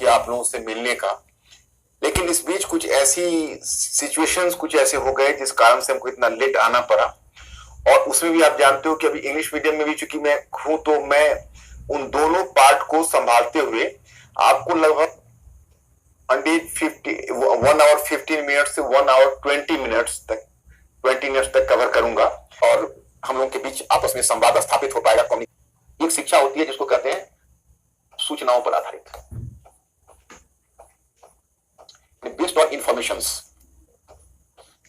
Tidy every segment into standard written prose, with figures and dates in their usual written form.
किया आप लोगों से मिलने का, लेकिन इस बीच कुछ ऐसी सिचुएशंस कुछ ऐसे हो गए जिस कारण से हमको इतना लेट आना पड़ा। और उसमें भी आप जानते हो कि अभी इंग्लिश मीडियम में भी चूंकि मैं हूं, तो मैं उन दोनों पार्ट को संभालते हुए आपको लगभग 1 आवर 15 मिनट से 1 आवर 20 मिनट्स तक कवर करूंगा, और हम लोगों के बीच आपस में संवाद स्थापित हो पाएगा। एक शिक्षा होती है जिसको कहते हैं सूचनाओं पर आधारित, बेस्ड ऑन इंफॉर्मेशन।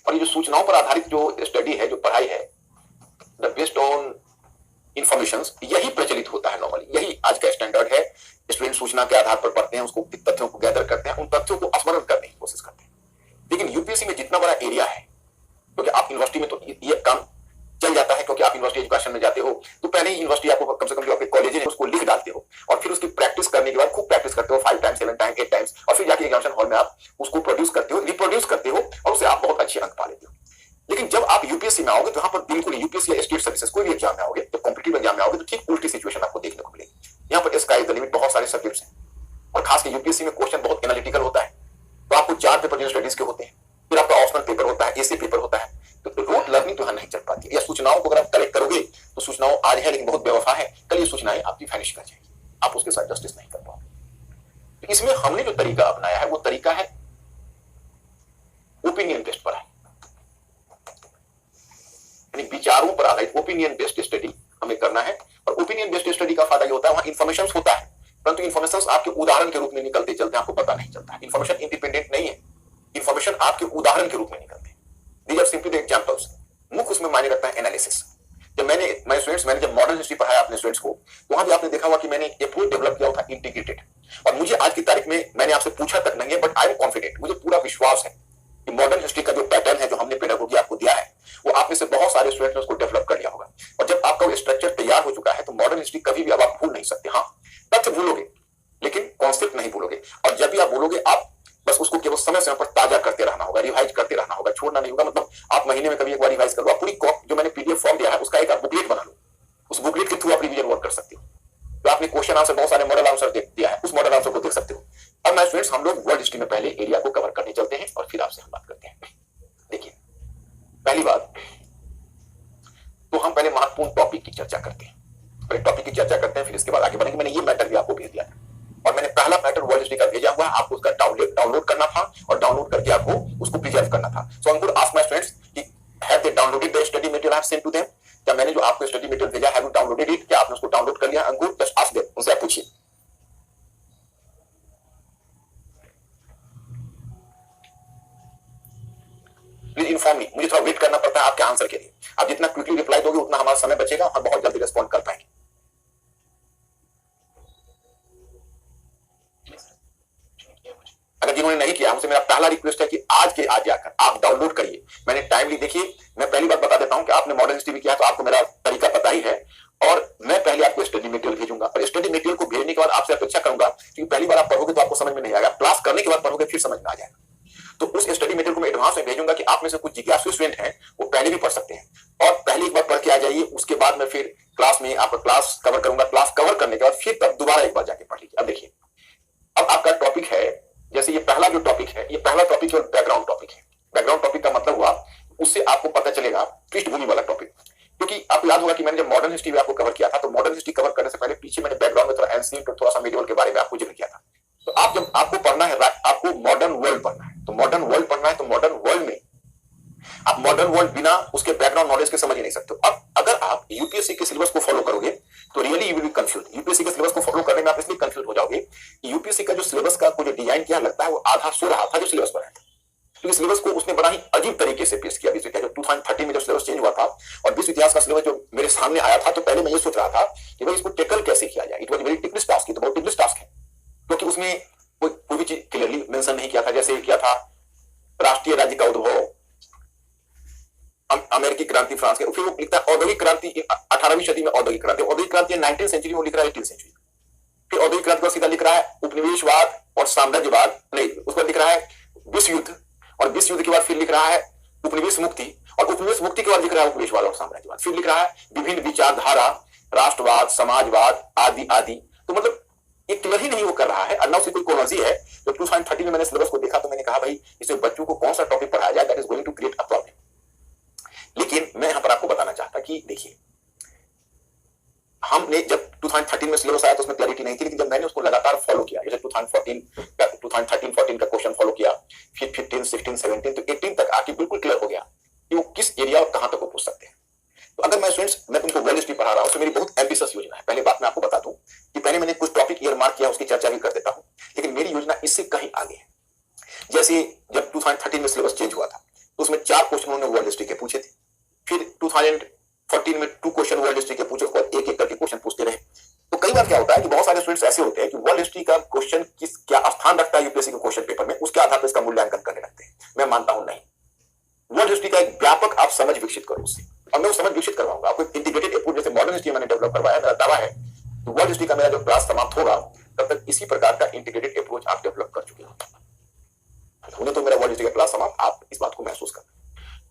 और ये जो सूचनाओं पर आधारित जो स्टडी है, जो पढ़ाई है, बेस्ड ऑन इंफॉर्मेशन, यही प्रचलित होता है नॉर्मली, यही आज का स्टैंडर्ड है। स्टूडेंट सूचना के आधार पर पढ़ते हैं, उसको तथ्यों को गैदर करते हैं, उन तथ्यों को स्मरण करने की कोशिश करते हैं। लेकिन यूपीएससी में जितना बड़ा एरिया है, क्योंकि आप यूनिवर्सिटी में तो ये काम चल जाता है, क्योंकि आप यूनिवर्सिटी एजुकेशन में जाते हो तो पहले ही यूनिवर्सिटी आपको कम से कम जो आपके कॉलेज है उसको लिख डालते हो, और फिर उसकी प्रैक्टिस करने के बाद खूब प्रैक्टिस करते हो 5 टाइम्स 7 टाइम्स 8 टाइम्स, और फिर जाके एग्जामिनेशन हॉल में आप उसको प्रोड्यूस करते हो, रिप्रोड्यूस करते हो, और उससे आप बहुत अच्छे अंक पा लेते हो। लेकिन जब आप यूपीएससी में आओगे तो यहाँ पर बिल्कुल यूपीएससी या स्टेट सर्विसेज कोई भी एग्जाम में आओगे, तो कॉम्पिटिटिव एग्जाम में आओगे तो ठीक उल्टी सिचुएशन आपको देखने को मिलेगी। यहाँ पर स्काई इज द लिमिट, बहुत सारे सब्जेक्ट्स हैं, और खास कर यूपीएससी में क्वेश्चन बहुत एनालिटिकल होता है। तो आपको 4 पेपर जनरल स्टडीज के होते हैं, फिर आपका ऑप्शनल पेपर होता है, एसी पेपर होता है, तो रोट लर्निंग तो यहाँ नहीं चल पाती है। या सूचनाओं को अगर आप कलेक्ट करोगे तो सूचनाओं आज है लेकिन बहुत बेवफा है, कल ये सूचनाएं आपकी वैनिश कर जाएगी, आप उसके साथ जस्टिस नहीं कर पाओगे। तो इसमें हमने जो तरीका अपनाया है वो तरीका है ओपिनियन बेस्ड पढ़ाई, यानी विचारों पर आधारित ओपिनियन बेस्ड स्टडी हमें करना है। और ओपिनियन बेस्ड स्टडी का फायदा ये होता है, वहां इंफॉर्मेशन होता है, परंतु इंफॉर्मेशन आपके उदाहरण के रूप में निकलते चलते हैं, आपको पता नहीं चलता। इंफॉर्मेशन इंडिपेंडेंट नहीं है, इंफॉर्मेशन आपके उदाहरण के रूप में निकलते हैं। These are simply the examples। मुख्य उसमें मायने रखता है एनालिसिस। जब मैंने जब मॉडर्न हिस्ट्री पढ़ाया अपने स्टूडेंट्स को, तो वहां भी आपने देखा हुआ कि मैंने एक अप्रोच डेवलप किया था इंटीग्रेटेड। और मुझे आज की तारीख में, मैंने आपसे पूछा तक नहीं है, बट आई एम कॉन्फिडेंट, मुझे पूरा विश्वास है कि मॉडर्न हिस्ट्री का जो पैटर्न है, जो हमने पेडागोजी आपको दिया है, वो आप में से बहुत सारे स्टूडेंट्स ने उसको डेवलप कर लिया होगा। और जब आपका वो स्ट्रक्चर तैयार हो चुका है तो मॉडर्न हिस्ट्री कभी भी अब आप भूल नहीं सकते। हाँ, तथ्य भूलोगे लेकिन कॉन्सेप्ट नहीं भूलोगे, और जब भी आप भूलोगे आप बस उसको केवल समय समय पर ताजा करते रहना होगा, रिवाइज करते रहना होगा, छोड़ना नहीं होगा। मतलब आप महीने में कभी एक बार रिवाइज करो, आप पूरी जो मैंने पीडीएफ फॉर्म दिया है उसका एक आप बुकलेट बना लो, उस बुकलेट के थ्रू आप रिवीजन वर्क कर सकते हो। तो आपने क्वेश्चन आंसर, बहुत सारे मॉडल आंसर दिया है, उस मॉडल आंसर को देख सकते हो। अब मैं स्टूडेंट्स, हम लोग वर्ल्ड हिस्ट्री में पहले एरिया को कवर करने चलते हैं और फिर आपसे हम बात करते हैं। देखिए, पहली बात तो हम पहले महत्वपूर्ण टॉपिक की चर्चा करते हैं, पहले टॉपिक की चर्चा करते हैं, फिर इसके बाद आगे बढ़ेंगे। मैंने ये मैटर भी आपको भेज दिया है, और मैंने पहला मैटर वर्ल्ड हिस्ट्री का भेजा हुआ है, आपको उसका डाउनलोड करना था, और डाउनलोड करके आपको उसको प्रिजर्व करना था। So I would ask my students कि have they downloaded the study material I have sent to them? क्या मैंने जो आपको स्टडी मटेरियल भेजा, हैव यू डाउनलोडेड इट? क्या आपने उसको डाउनलोड कर लिया? अंकुर, जस्ट आस्क देम, उनसे आप पूछिए। प्लीज इन्फॉर्म मी, मुझे थोड़ा वेट करना पड़ता है आपके आंसर के लिए। आप जितना क्विकली रिप्लाई दोगे उतना हमारा समय बचेगा, हम बहुत जल्दी रिस्पॉन्ड कर पाएंगे। अगर जिन्होंने नहीं किया, हमसे मेरा पहला रिक्वेस्ट है कि आज के आज जाकर आप डाउनलोड करिए। मैंने टाइमली, देखिए मैं पहली बात बता देता हूं कि आपने मॉडर्न हिस्ट्री भी किया तो आपको मेरा तरीका पता ही है, और मैं पहले आपको स्टडी मटेरियल भेजूंगा, और स्टडी मटेरियल को भेजने के बाद आपसे अपेक्षा करूंगा कि पहली बार आप पढ़ोगे तो आपको समझ में नहीं आएगा, क्लास करने के बाद पढ़ोगे फिर समझ में आ जाएगा। तो उस स्टडी मटेरियल को मैं एडवांस में भेजूंगा कि आप में से कुछ जिज्ञासु स्टूडेंट हैं वो पहले भी पढ़ सकते हैं, और पहले एक बार पढ़ के आ जाइए, उसके बाद मैं फिर क्लास में आपका क्लास कवर करूंगा। क्लास कवर करने के बाद फिर तब दोबारा एक बार जाके पढ़ लीजिए। अब देखिए, अब आपका टॉपिक है, जैसे ये पहला जो टॉपिक है, ये पहला टॉपिक जो बैकग्राउंड टॉपिक है। बैकग्राउंड टॉपिक का मतलब हुआ, उससे आपको पता चलेगा पृष्ठभूमि वाला टॉपिक, क्योंकि आपको याद होगा कि मैंने जब मॉडर्न हिस्ट्री आपको कवर किया था, तो मॉडर्न हिस्ट्री कवर करने से पहले पीछे मैंने बैकग्राउंड में थोड़ा एंशिएंट और थोड़ा सा मेडिवल के बारे में आपको जिक्र किया था। तो आप जब आपको पढ़ना है, आपको मॉडर्न वर्ल्ड पढ़ना है, तो मॉडर्न वर्ल्ड पढ़ना है, तो मॉडर्न वर्ल्ड में आप मॉडर्न वर्ल्ड बिना उसके बैकग्राउंड नॉलेज के समझ ही नहीं सकते। अब अगर आप यूपीएससी के सिलेबस को फॉलो करोगे तो really you will be confuse. UPSC के सिलेबस को फॉलो करने में आप इसलिए कंफ्यूज हो जाओगे, यूपीएससी का जो सिलेबस का जो डिजाइन किया, लगता है वो आधा सो रहा था जो सिलेबस बनाया था, क्योंकि सिलेबस को उसने बड़ा ही अजीब तरीके से पेश किया। जो 2013 में जो सिलेबस चेंज हुआ था, और विश्व इतिहास का सिलेबस जो मेरे सामने आया था, तो पहले मैं ये सोच रहा था कि भाई इसको टेकल कैसे किया जाए। It was very ticklish task, तो बहुत टिकलिश टास्क है, क्योंकि उसमें कोई भी चीज क्लियरली मेंशन नहीं किया था। जैसे किया था राष्ट्रीय राज्य का उद्भव, अमेरिकी क्रांति फ्रांस के, फिर वो लिखता है औद्योगिक क्रांति 18वीं सदी में, औद्योगिक क्रांति 19th सेंचुरी में लिख रहा है 18th सेंचुरी। फिर औद्योगिक क्रांति को सीधा लिख रहा है उपनिवेशवाद और साम्राज्यवाद, नहीं उसको लिख रहा है विश्व युद्ध, और विश्व युद्ध के बाद फिर लिख रहा है उपनिवेश मुक्ति, और उपनिवेश मुक्ति के बाद लिख रहा है उपनिवेशवाद और साम्राज्यवाद, फिर लिख रहा है विभिन्न विचारधारा, राष्ट्रवाद, समाजवाद आदि आदि। तो मतलब ये क्लियर ही नहीं वो कर रहा है। और ना उसकी कोई कोलॉजी है। जब 2013 में मैंने सिलेबस को देखा तो मैंने कहा भाई इसमें बच्चों को कौन सा टॉपिक पढ़ाया जाए, that is going to create a problem. लेकिन मैं यहां पर आपको बताना चाहता कि देखिए, हमने जब 2013 में सिलेबस आया तो उसमें क्लैरिटी नहीं थी, लेकिन जब मैंने उसको लगातार फॉलो किया, जैसे 2013-14 का क्वेश्चन फॉलो किया, फिर 15, 16, 17 तो 18 तक आके बिल्कुल क्लियर हो गया कि वो किस एरिया और कहां तक वो पूछ सकते हैं। तो अगर मैं तुमको वर्ल्ड हिस्ट्री पढ़ा रहा हूं तो मेरी बहुत एम्बिशियस योजना है। पहले बात मैं आपको बता दूं कि पहले मैंने कुछ टॉपिक ईयर मार्क किया, उसकी चर्चा भी कर देता हूं, लेकिन मेरी योजना इससे कहीं आगे है। जैसे जब 2013 में सिलेबस चेंज हुआ था तो उसमें 4 क्वेश्चन उन्होंने वर्ल्ड हिस्ट्री के पूछे थे, फिर 2014 में 2 क्वेश्चन वर्ल्ड हिस्ट्री के पूछे, उसके बाद एक एक करके क्वेश्चन पूछते रहे। तो कई बार क्या होता है कि बहुत सारे स्टूडेंट्स ऐसे होते हैं कि वर्ल्ड हिस्ट्री का क्वेश्चन किस क्या स्थान रखता है यूपीएससी के क्वेश्चन पेपर में, उसके आधार पर इसका मूल्यांकन करने लगते हैं। मैं मानता हूं नहीं, वर्ल्ड हिस्ट्री का एक व्यापक आप समझ विकसित करो उससे, और मैं वो समझ विकसित करवाऊंगा आपको। इंटीग्रेटेड अप्रोच जैसे मॉडर्न हिस्ट्री मैंने डेवलप करवाया, मेरा दावा है कि वर्ल्ड हिस्ट्री का मेरा जो क्लास समाप्त होगा तब तक इसी प्रकार का इंटीग्रेटेड अप्रोच आप डेवलप कर चुके हो। तो मेरा वर्ल्ड हिस्ट्री का क्लास समाप्त, आप इस बात को महसूस कर।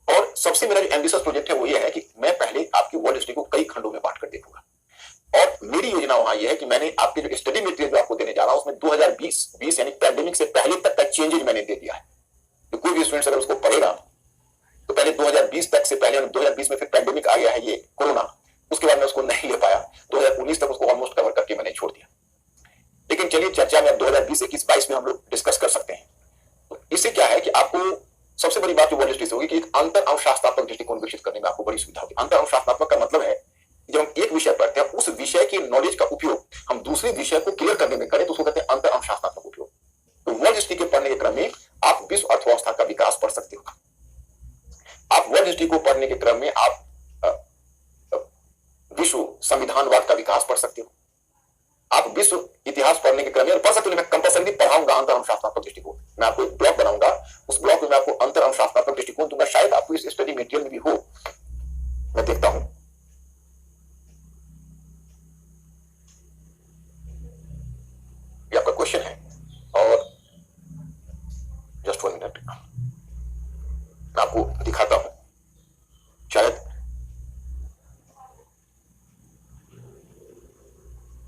और सबसे मेरा जो एम्बिशियस प्रोजेक्ट है वो ये है कि मैं पहले आपकी वर्ल्ड हिस्ट्री को कई खंडों में बांट कर देखूंगा। और मेरी योजना वहां ये है कि मैंने आपके जो स्टडी मटेरियल जो आपको देने जा रहा हूं उसमें 2020 यानी पैंडेमिक से पहले तक का चेंजेस मैंने दे दिया है। तो कोई भी स्टूडेंट अगर उसको पढ़ेगा तो पहले 2020 तक से पहले 2020 में फिर पैंडेमिक आ गया है ये कोरोना, उसके बाद मैं उसको नहीं ले पाया, 2019 तक उसको ऑलमोस्ट कवर करके मैंने छोड़ दिया। लेकिन चलिए चर्चा में अब 2020, 21, 22 में हम लोग डिस्कस कर सकते हैं। तो इससे क्या है कि आपको सबसे बड़ी बात जो वर्ल्ड हिस्ट्री से होगी कि एक अंतर अनुशासनात्मक दृष्टिकोण विकसित करने में आपको बड़ी सुविधा होगी। अंतर अनुशासनात्मक का मतलब है जब हम एक विषय पढ़ते हैं उस विषय की नॉलेज का उपयोग हम दूसरे विषय को क्लियर करने में करें तो उसको कहते हैं अंतर अनुशासनात्मक उपयोग। तो वर्ल्ड हिस्ट्री के पढ़ने के क्रम में आप विश्व अर्थव्यवस्था का विकास पढ़ सकते हो। आप वर्ल्ड हिस्ट्री को पढ़ने के क्रम में आप विश्व संविधानवाद का विकास पढ़ सकते हो। आप विश्व इतिहास पढ़ने के क्रम में पढ़ सकते हो। मैं कंपलसरी पढ़ाऊंगा अंतर अनुशासनात्मक दृष्टिकोण। मैं आपको एक ब्लॉक बनाऊंगा, उस ब्लॉक में मैं आपको अंतर अनुशासनात्मक दृष्टिकोण दूंगा। शायद आपको इस स्टडी मटेरियल में भी हो, मैं देखता हूं। ये आपका क्वेश्चन है और जस्ट 1 मिनट मैं आपको दिखाता हूं। शायद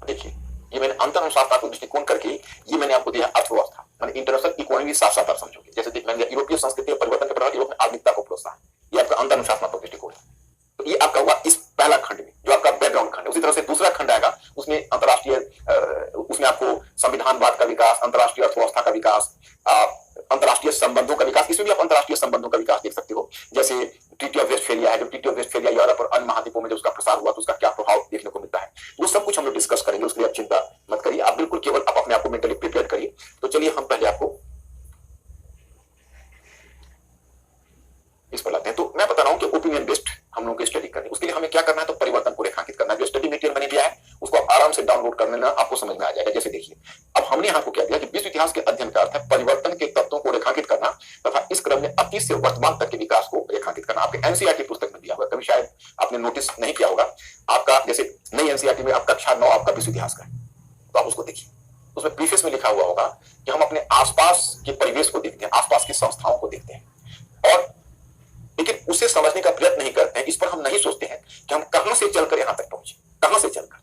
देखिए, ये मैंने अंतर अनुशासनात्मक दृष्टिकोण करके ये मैंने आपको दिया अर्थव्यवस्था, मैंने इंटरनेशनल इकोनॉमी साथ साथ आप समझोगे। जैसे मैंने यूरोपीय संस्कृति और परिवर्तन के प्रभाव, यूरोप में आधुनिकता को प्रोत्साहन, ये आपका अंतर अनुशासनात्मक दृष्टिकोण है। तो ये आपका हुआ इस पहला खंड में जो आपका बैकग्राउंड खंड है। उसी तरह से दूसरा खंड आएगा, उसमें अंतरराष्ट्रीय उसमें आपको संविधानवाद का विकास, अंतरराष्ट्रीय अर्थव्यवस्था का विकास, अंतरराष्ट्रीय संबंधों का विकास। इसमें भी आप अंतरराष्ट्रीय संबंधों का विकास देख सकते हो। जैसे ट्रीटी ऑफ वेस्टफेलिया है, जो ट्रीटी ऑफ वेस्टफेलिया यूरोप और अन्य महाद्वीपों में जो उसका प्रसार हुआ तो उसका क्या प्रभाव देखने को मिलता है, वो सब कुछ हम लोग डिस्कस करेंगे। उसके लिए आप चिंता मत करिए, आप बिल्कुल केवल आप अपने आप को मेंटली प्रिपेयर करिए। तो चलिए हम पहले आपको इस पर लाते हैं। तो मैं बता रहा हूं कि ओपिनियन बेस्ड हम लोगों को स्टडी करनी, उसके लिए हमें क्या करना है, तो परिवर्तन को रेखांकित करना है। जो स्टडी मटेरियल मैंने दिया है उसको आप आराम से डाउनलोड कर लेना, आपको समझ में आ जाएगा। जैसे देखिए, अब हमने यहाँ को क्या दिया कि विश्व इतिहास के अध्ययन का अर्थ है परिवर्तन के तत्वों को रेखांकित करना तथा इस क्रम में अतीत से वर्तमान तक के विकास को रेखांकित करना। आपके एनसीईआरटी पुस्तक में दिया हुआ, कभी शायद आपने नोटिस नहीं किया होगा। आपका जैसे नई एनसीईआरटी में आपका कक्षा 9 आपका विश्व इतिहास का है, तो आप उसको देखिए। उसमें प्रीफेस में लिखा हुआ होगा कि हम अपने आसपास के परिवेश को देखते हैं, आसपास की संस्थाओं को देखते हैं, और लेकिन उसे समझने का प्रयत्न नहीं करते हैं। इस पर हम नहीं सोचते हैं कि हम कहां से चलकर यहां तक पहुंचे, कहां से चलकर।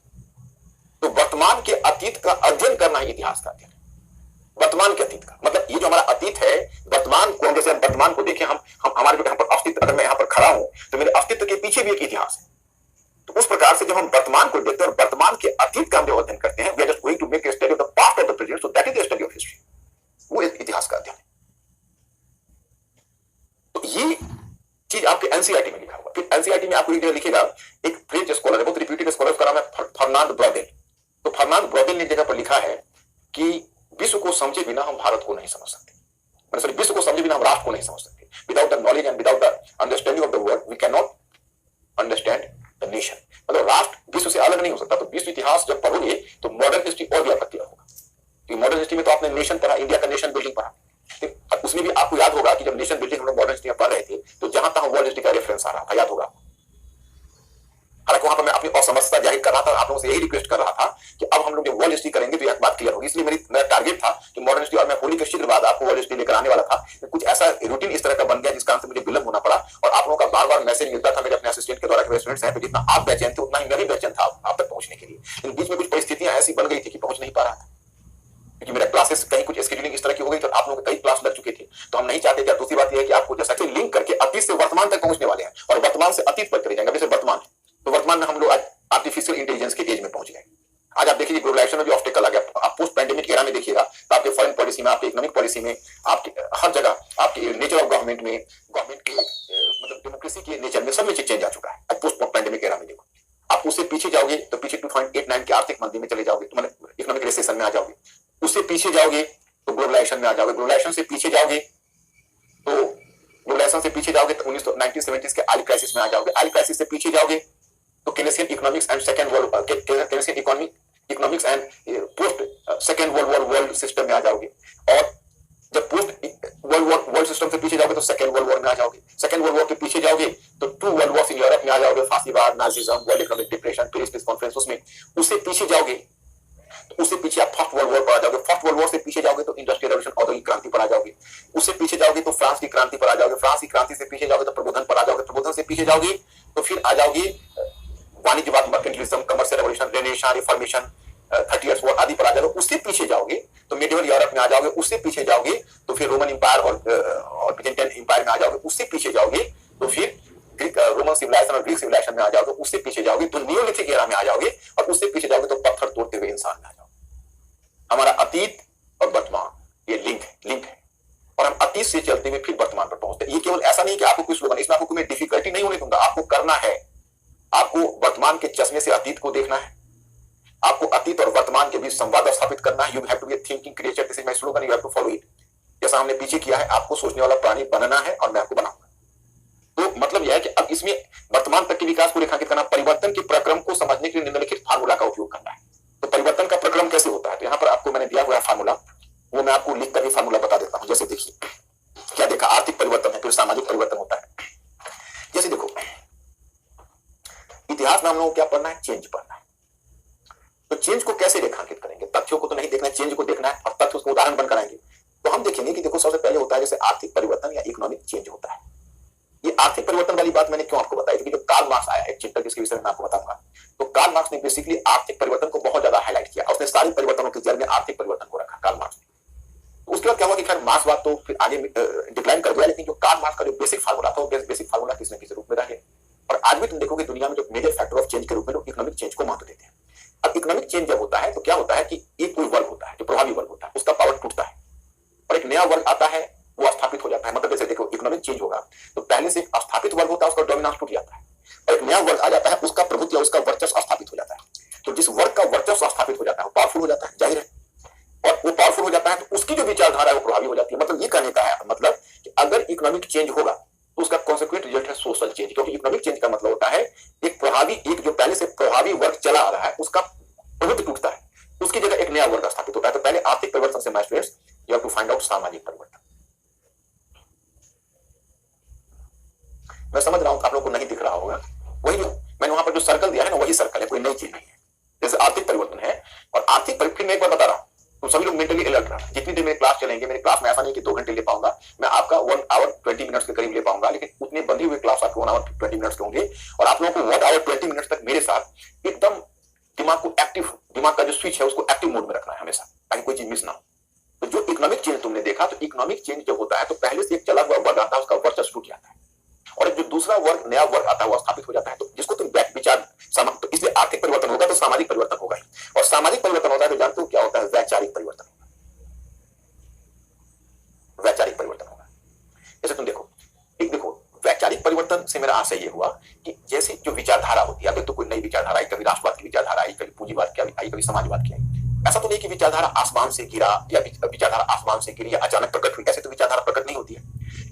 तो वर्तमान के अतीत का अध्ययन करना ही इतिहास का अध्ययन है। वर्तमान के अतीत का मतलब ये जो हमारा अतीत है, वर्तमान को जैसे वर्तमान को देखें, हम हमारे जो यहाँ पर अस्तित्व, अगर मैं यहाँ पर खड़ा हूं तो मेरे अस्तित्व के पीछे भी एक इतिहास है। तो उस प्रकार से जब हम वर्तमान को देखते हैं और वर्तमान के अतीत का हम जो अध्ययन करते हैं, we are just going to make a study of the past of the present, so that is the study of history. वो एक इतिहास का अध्ययन है। तो ये चीज आपके एनसीईआरटी में लिखा हुआ। फिर एनसीईआरटी में आपको एक जगह लिखेगा, एक फ्रेंच स्कॉलर है, बहुत रिप्यूटेड स्कॉलर, उसका नाम है फर्नांड ब्रॉदेल। तो फर्नांड ब्रॉदेल ने एक जगह पर लिखा है कि विश्व को समझे बिना हम भारत को नहीं समझ सकते। सॉरी, विश्व को समझे बिना हम राष्ट्र को नहीं समझ सकते। Without the knowledge and without the understanding of the world we can not understand the nation. मतलब राष्ट्र विश्व से अलग नहीं हो सकता। तो विश्व इतिहास जब पढ़ोगे तो मॉडर्न हिस्ट्री और भी आपका क्लियर होगा। मॉडर्न हिस्ट्री में तो आपने नेशन पढ़ा, इंडिया का नेशन बिल्डिंग पढ़ा, उसमें भी आपको याद होगा कि जब नेशन बिल्डिंग हम लोग मॉडर्न हिस्ट्री पढ़ रहे थे तो जहां तहां वर्ल्ड हिस्ट्री का रेफरेंस आ रहा था, याद होगा। हालांकि वहां पर मैं अपनी असमर्थता जाहिर कर रहा था, आप लोगों से यही रिक्वेस्ट कर रहा था कि अब हम लोग जब वर्ल्ड हिस्ट्री करेंगे तो एक बात क्लियर होगी। इसलिए मेरा टारगेट था कि मॉडर्न हिस्ट्री, और मैं होली के शीघ्र बाद आपको वर्ल्ड हिस्ट्री लेकर आने वाला था। कुछ ऐसा रूटीन इस तरह का बन गया जिस कारण से मुझे विलंब होना पड़ा, और आप लोगों का बार बार मैसेज मिलता था मेरे अपने असिस्टेंट के द्वारा कि स्टूडेंट्स हैं, तो जितना आप बेचैन थे उतना ही मैं भी बेचैन था आप तक पहुंचने के लिए। लेकिन बीच में कुछ परिस्थितियां ऐसी बन गई थी कि पहुंच नहीं पा रहा था। शेड्यूलिंग इस तरह की हो गई, तो आप लोगों के कई क्लास लग चुके थे, तो हम नहीं चाहते। क्या दूसरी बात यह है कि आपको जैसा कि लिंक करके अतीत से वर्तमान तक पहुंचने वाले हैं और वर्तमान से अतीत पर चले जाएंगे। जैसे वर्तमान है, तो वर्तमान में हम लोग आज आर्टिफिशियल इंटेलिजेंस के एज में पहुंच गए। आज आप देखिए ग्लोबलाइजेशन में भी ऑब्स्टेकल आ गया। आप पोस्ट पैंडेमिक एरा में देखिएगा तो आपके फॉरेन पॉलिसी में, आपके इकोनॉमिक पॉलिसी में, आपके हर जगह, आपके नेचर ऑफ गवर्नमेंट में, गवर्नमेंट के मतलब डेमोक्रेसी के नेचर में, सब में चेंज आ चुका है। अब पोस्ट पैंडेमिक एरा में देखो, आप उससे पीछे जाओगे तो पीछे 2008-9 के आर्थिक मंदी में चले जाओगे, तो मतलब इकोनॉमिक रिसेशन में आ जाओगे। उससे पीछे जाओगे तो ग्लोबलाइजेशन में आ जाओगे। ग्लोबलाइजेशन से पीछे जाओगे तो 1970s के ऑयल क्राइसिस में आ जाओगे। ऑयल क्राइसिस से पीछे जाओगे तो Keynesian economics and second world Keynesian economics and post second world system में आ जाओगे। और जब पोस्ट वर्ल्ड सिस्टम से पीछे जाओगे तो सेकेंड वर्ल्ड वॉर में आ जाओगे। सेकेंड वर्ल्ड वॉर के पीछे जाओगे तो 2 वर्ल्ड वॉर्स इन यूरोप में आ जाओगे, फांसीवाद, Nazism, world economic depression, Paris peace conference, उसमें। उससे पीछे जाओगे तो उससे पीछे आप फर्स्ट वर्ल्ड वॉर पर आ जाओगे। फर्स्ट वर्ल्ड वॉर से पीछे जाओगे तो इंडस्ट्रियल रेवोल्यूशन, औद्योगिक क्रांति पर आ जाओगे। उससे पीछे जाओगे तो फ्रांस की क्रांति पर आ जाओगे। फ्रांस की क्रांति से पीछे जाओगे तो प्रबोधन पर आ जाओगे। प्रबोधन से पीछे जाओगे तो फिर आ जाओगे वाणिज्यवाद, mercantilism, commercial revolution, renaissance, reformation, 30 years war आदि पर आ जाओगे। उससे पीछे जाओगे तो मिडिवल यूरोप में आ जाओगे। उससे पीछे जाओगे तो फिर रोमन इंपायर और बिजेंटाइन इंपायर में आ जाओगे। उससे पीछे जाओगे तो फिर ग्रीक रोमन सिविलाइजेशन और ग्रीक सिविलाइजेशन में आ जाओगे। उससे पीछे जाओगे तो नियोलिथिक एरा में आ जाओगे। और उससे पीछे जाओगे तो पत्थर तोड़ते हुए इंसान में आ जाओगे। हमारा अतीत और वर्तमान ये लिंक है और हम अतीत से चलते हुए फिर वर्तमान पर पहुंचते हैं। ये केवल ऐसा नहीं कि आपको कुछ लोग, इसमें आपको कोई डिफिकल्टी नहीं होने दूंगा। आपको करना है, आपको वर्तमान के चश्मे से अतीत को देखना है। आपको अतीत और वर्तमान के बीच संवाद स्थापित करना है। You have to be a thinking creature, this is my slogan, you have to follow it. जैसा हमने पीछे किया है, आपको सोचने वाला प्राणी बनना है और मैं आपको बनाऊंगा। तो मतलब यह है कि अब इसमें वर्तमान तक के विकास को रेखांकित करना, परिवर्तन के प्रक्रम को समझने के लिए निम्नलिखित फार्मूला का उपयोग करना है। तो परिवर्तन का प्रक्रम कैसे होता है, तो यहाँ पर आपको मैंने दिया हुआ फार्मूला, वो मैं आपको लिख कर भी फार्मूला बता देता हूँ। जैसे देखिए, क्या देखा, आर्थिक परिवर्तन है, फिर सामाजिक परिवर्तन होता है। जैसे देखो, इतिहास में हम लोगों को क्या पढ़ना है, चेंज पढ़ना है। तो चेंज को कैसे रेखांकित करेंगे, तथ्यों को तो नहीं देखना है, चेंज को देखना है और तथ्य उसको उदाहरण बनकर आएंगे। तो हम देखेंगे कि देखो, सबसे पहले होता है जैसे आर्थिक परिवर्तन या इकोनॉमिक चेंज होता है। ये आर्थिक परिवर्तन वाली बात मैंने क्यों आपको बताई, क्योंकि जो कार्ल मार्क्स आया है एक चैप्टर जिसके विषय में मैं आपको बताऊंगा, तो कार्ल मार्क्स ने बेसिकली आर्थिक परिवर्तन को बहुत ज्यादा हाईलाइट किया। उसने सारी परिवर्तनों के जड़ में आर्थिक परिवर्तन को रखा कार्ल मार्क्स ने। उसके बाद क्या हुआ कि खैर मार्क्सवाद तो फिर आगे डिक्लाइन कर गया, लेकिन जो कार्ल मार्क्स का जो बेसिक फार्मूला था, वो बेसिक फार्मूला किसी न किसी रूप में रहे। और आज भी तुम देखोगे दुनिया में जो मेजर फैक्टर ऑफ चेंज के रूप में लोग इकोनॉमिक चेंज को महत्व देते हैं। अब इकोनॉमिक चेंज जब होता है तो क्या होता है कि एक कोई वर्ग होता है जो प्रभावी वर्ग होता है, उसका पावर टूटता है और एक नया वर्ग आता है, वो स्थापित हो जाता है। मतलब जैसे देखो, इकोनॉमिक चेंज होगा तो पहले से स्थापित वर्ग होता है, उसका डोमिनेंस टूट जाता है और एक नया वर्ग आ जाता है, उसका प्रभुत्व या उसका वर्चस्व स्थापित हो जाता है। तो जिस वर्ग का वर्चस्व स्थापित हो जाता है वो पावरफुल हो जाता है, जाहिर है। और वो पावरफुल हो जाता है तो उसकी जो विचारधारा है वो प्रभावी हो जाती है। मतलब ये कहने का है मतलब कि अगर इकोनॉमिक चेंज होगा तो उसका कॉन्सिक्वेंट रिजल्ट है सोशल चेंज। क्योंकि इकोनॉमिक चेंज का मतलब होता है एक प्रभावी, एक जो पहले से प्रभावी वर्ग चला आ रहा है उसका प्रभुत्व टूटता है, उसकी जगह एक नया वर्ग स्थापित होता है। तो पहले आर्थिक परिवर्तन से my students you have to find out सामाजिक परिवर्तन। मैं समझ रहा हूं आप लोगों को नहीं दिख रहा होगा, वही जो मैंने वहां पर जो सर्कल दिया है ना, वही सर्कल है, कोई नई चीज नहीं है। जैसे आर्थिक परिवर्तन है और आर्थिक परिवर्तन में एक बार बता रहा हूं, तो सभी लोग मेंटली अलर्ट रहना। जितनी देर मेरे क्लास चलेंगे, मेरे क्लास में ऐसा नहीं कि 2 घंटे ले पाऊंगा, मैं आपका 1 आवर 20 मिनट्स के करीब ले पाऊंगा, लेकिन उतने बंधी हुए क्लास आपके 1 आवर 20 मिनट्स के होंगे और आप लोगों को 1 आवर 20 मिनट्स तक मेरे साथ एकदम दिमाग को एक्टिव, दिमाग का जो स्विच है उसको एक्टिव मोड में रखना है हमेशा, ताकि कोई चीज मिस ना हो। तो जो इकोनॉमिक चेंज तुमने देखा, तो इकोनॉमिक चेंज जब होता है तो पहले से एक चला हुआ वर्ग आता है, उसका वर्चस्व टूट जाता है और जो दूसरा वर्ग, नया वर्ग आता है वो स्थापित हो जाता है। तो जिसको तुम विचार, तो इसलिए आर्थिक परिवर्तन होगा तो सामाजिक परिवर्तन होगा ही। और सामाजिक परिवर्तन होता है तो जानते हो क्या होता है, वैचारिक परिवर्तन होगा। वैचारिक परिवर्तन होगा। जैसे तुम देखो, एक देखो, वैचारिक परिवर्तन से मेरा आशय ये हुआ कि जैसे जो विचारधारा होती है, अभी तो कोई नई विचारधारा आई, कभी राष्ट्रवाद की विचारधारा आई, कभी पूंजीवाद की आई, कभी समाजवाद की आई। ऐसा तो नहीं कि विचारधारा आसमान से गिरा या विचारधारा आसमान से गिरी या अचानक प्रकट हुई, ऐसे तो विचारधारा प्रकट नहीं होती है।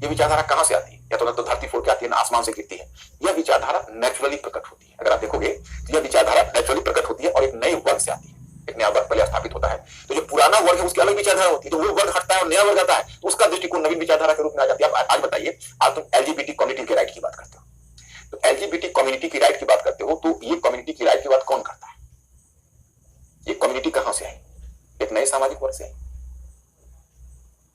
ये विचारधारा कहां से आती है, या तो न तो धरती फोड़ के आती है, ना आसमान से गिरती है। यह विचारधारा नेचुरली प्रकट होती है। अगर आप देखोगे तो यह विचारधारा नेचुरली प्रकट होती है और एक नए वर्ग से आती है, एक नया वर्ग पहले स्थापित होता है। तो जो पुराना वर्ग है उसकी अलग विचारधारा होती है, तो वो वर्ग हटता है और नया वर्ग आता है, तो उसका दृष्टिकोण नवीन विचारधारा के रूप में आ जाती है। आज बताइए, आज तुम एलजीबीटी कम्युनिटी के राइट की बात करते हो, तो एलजीबीटी कम्युनिटी की राइट की बात करते हो, तो ये कम्युनिटी की राइट की बात कौन करता है? ये कम्युनिटी कहां से आई? एक नए सामाजिक वर्ग से आई।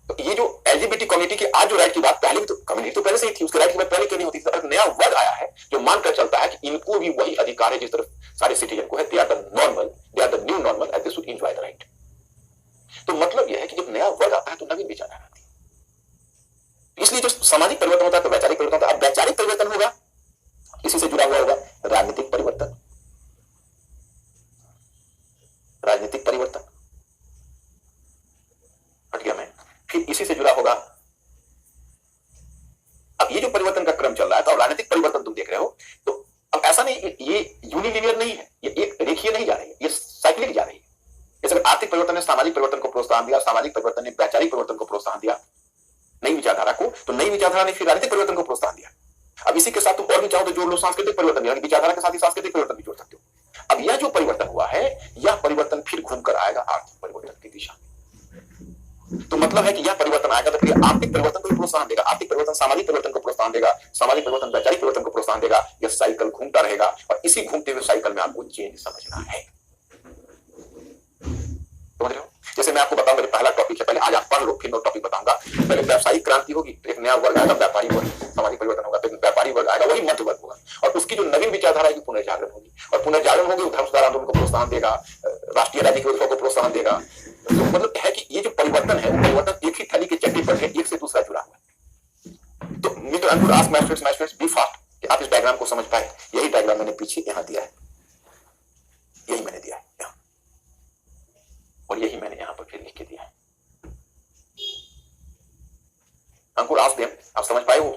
तो ये जो एलजीबीटी कम्युनिटी की आज जो राइट की बात, पहले भी तो कम्युनिटी तो पहले से ही थी, उसकी राइट की बात पहले क्यों नहीं होती थी? तो नया वर्ग आया है जो मानकर चलता है कि इनको भी वही अधिकार है जिस तरफ सारे सिटीजन को है। They are the normal, they are the new normal and they should enjoy the right. तो मतलब यह है कि जब नया वर्ड आता है तो नवीन विचारधारा आती है। इसलिए जो सामाजिक परिवर्तन होता है तो वैचारिक परिवर्तन होता है। अब वैचारिक परिवर्तन होगा, इसी से जुड़ा हुआ होगा राजनीतिक परिवर्तन। राजनीतिक परिवर्तन हट गया मैं, फिर इसी से जुड़ा होगा। अब ये जो परिवर्तन का क्रम चल रहा है, तो राजनीतिक परिवर्तन तुम देख रहे हो, तो अब ऐसा नहीं, ये यूनिलिनियर नहीं है, ये एक रेखीय नहीं जा रही है, ये साइक्लिक जा रही है। जैसे आर्थिक परिवर्तन ने सामाजिक परिवर्तन को प्रोत्साहन दिया, सामाजिक परिवर्तन ने वैचारिक परिवर्तन को प्रोत्साहन दिया, नई विचारधारा को, तो नई विचारधारा ने फिर राजनीतिक परिवर्तन को प्रोत्साहन दिया। अब इसी के साथ तुम और भी चाहो तो जोड़ लो सांस्कृतिक परिवर्तन, यानी विचारधारा के साथ ही सांस्कृतिक परिवर्तन भी जोड़ सकते हो। अब यह जो परिवर्तन हुआ है, यह परिवर्तन फिर घूमकर आएगा आर्थिक परिवर्तन की दिशा में। तो मतलब है कि यह परिवर्तन आएगा तो फिर आर्थिक परिवर्तन को प्रोत्साहन देगा, आर्थिक परिवर्तन सामाजिक परिवर्तन को प्रोत्साहन देगा, सामाजिक परिवर्तन वैचारिक परिवर्तन को प्रोत्साहन देगा। यह साइकिल घूमता रहेगा और इसी घूमते हुए साइकिल में आपको चेंज समझना है। समझ रहे हो? जैसे मैं आपको बताऊंगा, पहला टॉपिक है, पहले आज आप पढ़ लो, फिर मैं टॉपिक बताऊंगा। पहले व्यावसायिक क्रांति होगी, एक नया वर्ग आएगा, व्यापारी वर्ग, सामाजिक परिवर्तन होगा, फिर व्यापारी वर्ग आएगा, वही मध्य वर्ग होगा, और उसकी जो नवीन विचारधारा की पुनर्जागरण होगी, और पुनर्जागरण होगी, धर्म सुधार आंदोलन को प्रोत्साहन देगा, राष्ट्रीय राज्य के को प्रोत्साहन देगा। तो मतलब है कि ये जो परिवर्तन है, वो परिवर्तन एक ही थैली के चट्टी पर है, एक से दूसरा जुड़ा हुआ है। तो mister Ankur ask my students be fast कि आप इस डायग्राम को समझ पाए। यही डायग्राम मैंने पीछे यहां दिया है, यही मैंने दिया है यहाँ, और यही मैंने यहां पर फिर लिख के दिया है। अंकुर आस्क देम, आप समझ पाए हो?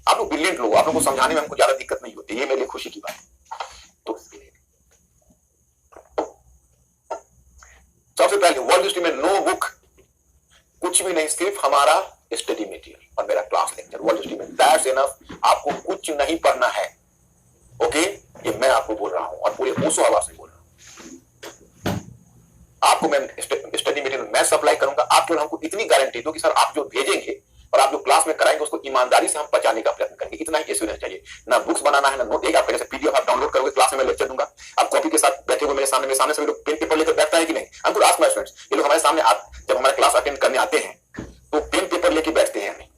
आप लोग ब्रिलियंट लोग, आप लोगों को समझाने में हमको ज्यादा दिक्कत नहीं होती, ये मेरे लिए खुशी की बात है। तो सबसे पहले वर्ल्ड हिस्ट्री में नो बुक, कुछ भी नहीं, सिर्फ हमारा स्टडी मटेरियल और मेरा क्लास लेक्चर वर्ल्ड हिस्ट्री में, दैट्स इनफ। आपको कुछ नहीं पढ़ना है, ओके? ये मैं आपको बोल रहा हूं और पूरे होशो हवा से बोल रहा हूं। आपको मैं स्टडी मटेरियल मैं सप्लाई करूंगा, आप केवल हमको इतनी गारंटी दो कि सर आप जो भेजेंगे और आप जो क्लास में कराएंगे उसको ईमानदारी से हम पचाने का प्रयत्न करेंगे। इतना ही एश्योरेंस चाहिए। ना बुक्स बनाना है, ना नोट। एक आप जैसे पीडीएफ आप डाउनलोड करोगे, क्लास में मैं लेक्चर दूंगा, आप कॉपी के साथ बैठे हुए मेरे सामने से लोग पेन पेपर लेकर बैठता है कि नहीं? अंकुर आस्क माय स्टूडेंट्स, ये लोग हमारे सामने जब हमारे क्लास अटेंड करने आते हैं तो पेन पेपर लेके बैठते हैं नहीं?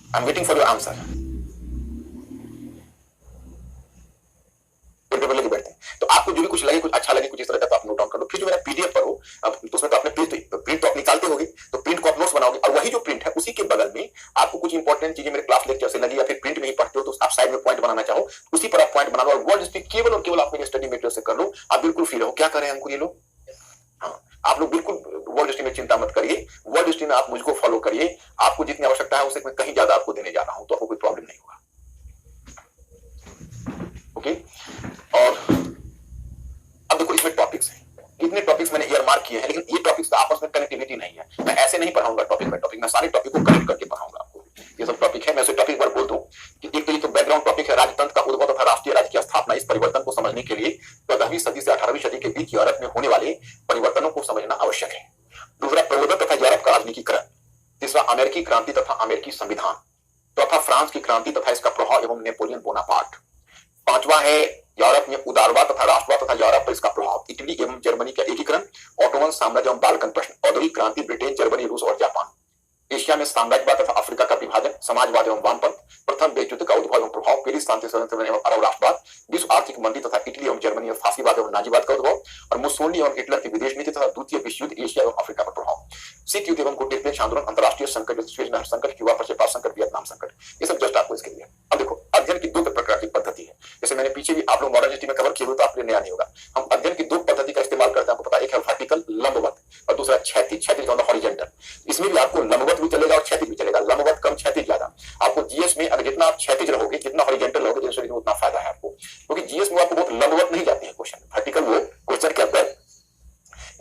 I am waiting for your answer. Pen paper लेके बैठते हैं। तो आपको जो भी कुछ लगे, कुछ अच्छा लगे, कुछ इस तरह का, तो आप नोट डाउन कर लो। फिर जो मेरा पीडीएफ पर हो, अब तो उसमें तो आपने प्रिंट तो आप निकालते होगे, तो प्रिंट को आप नोट्स बनाओगे, और वही जो प्रिंट है उसी के बगल में आपको कुछ इंपॉर्टेंट चीजें मेरे क्लास लेक्चर से लगी, या फिर प्रिंट में ही पढ़ते हो तो आप साइड में पॉइंट बनाना चाहो, उसी पर आप पॉइंट बना लो, और वर्ड हिस्ट्री केवल और केवल आप मेरे स्टडी मटेरियल से कर लो। आप बिल्कुल फ्री रहो। क्या कर रहे हैं हमको ये लोग? हाँ, आप लोग बिल्कुल वर्ड हिस्ट्री में चिंता मत करिए। वर्ड हिस्ट्री में आप मुझको फॉलो करिए। आपको जितनी आवश्यकता है उससे मैं कहीं ज्यादा आपको देने जा रहा हूं, तो आपको कोई प्रॉब्लम नहीं होगा, ओके? और अब देखो, इसमें टॉपिक्स हैं, कितने टॉपिक्स मैंने ईयर मार्क किए हैं, लेकिन ये टॉपिक्स का आपस में कनेक्टिविटी नहीं है। मैं ऐसे नहीं पढ़ाऊंगा टॉपिक बाय टॉपिक, मैं सारे टॉपिक को कनेक्ट करके पढ़ाऊंगा आपको। ये सब टॉपिक है, मैं उसे टॉपिक पर बोल दूं कि एक तो ये तो बैकग्राउंड टॉपिक है, राजतंत्र का उद्भव तथा राष्ट्रीय राज्य की स्थापना। इस परिवर्तन को समझने के लिए 14वीं सदी से 18वीं सदी के बीच यूरोप में होने वाले परिवर्तनों को समझना आवश्यक है। दूसरा, प्रबोधन तथा यूरोप का राजनीतिकरण। तीसरा, अमेरिकी क्रांति तथा अमेरिकी संविधान। चौथा, फ्रांस की क्रांति तथा इसका प्रभाव एवं नेपोलियन बोनापार्ट। पांचवा है यूरोप में उदारवाद तथा राष्ट्रवाद तथा यूरोप पर इसका प्रभाव, इटली एवं जर्मनी का एकीकरण, ऑटोमन साम्राज्य एवं बाल्कन प्रश्न, औद्योगिक क्रांति, ब्रिटेन, जर्मनी, रूस और जापान। एशिया में साम्राज्यवाद तथा अफ्रीका का विभाजन, समाजवाद एवं वामपंथ, प्रथम विश्व युद्ध का उद्भव एवं प्रभाव, पेरिस शांति संधि एवं अरब राष्ट्रवाद, विश्व आर्थिक मंदी तथा इटली एवं जर्मनी में फांसीवाद एवं नाजीवाद का उद्भव, और मुसोलिनी एवं हिटलर की विदेश नीति तथा द्वितीय विश्व युद्ध, एशिया एवं अफ्रीका पर प्रभाव, सिख युद्ध एवं कुटिल आंदोलन, अंतरराष्ट्रीय संकट, स्वेज नहर संकट, क्यूबा पश्चिम संकट, वियतनाम संकट। ये सब जस्ट आपको इसके लिए। अब देखो, अध्ययन की दो प्रकार की पद्धति है। जैसे मैंने पीछे भी आप लोग मॉडर्न हिस्ट्री में कवर किए हुए, तो आपके लिए नया नहीं होगा। हम अध्ययन की दो पद्धति का इस्तेमाल करते हैं, आपको पता है, एक है वर्टिकल लंबवत और दूसरा क्षैतिज, क्षैतिज मतलब हॉरिजॉन्टल। इसमें भी आपको लंबवत भी चलेगा और क्षैतिज भी चलेगा, लंबवत कम, क्षैतिज ज्यादा। आपको जीएस में अगर जितना आप क्षैतिज रहोगे, जितना हॉरिजॉन्टल रहोगे, उतना फायदा है आपको, क्योंकि जीएस में आपको बहुत लंबवत नहीं जाते हैं क्वेश्चन। वर्टिकल वो क्वेश्चन के अंदर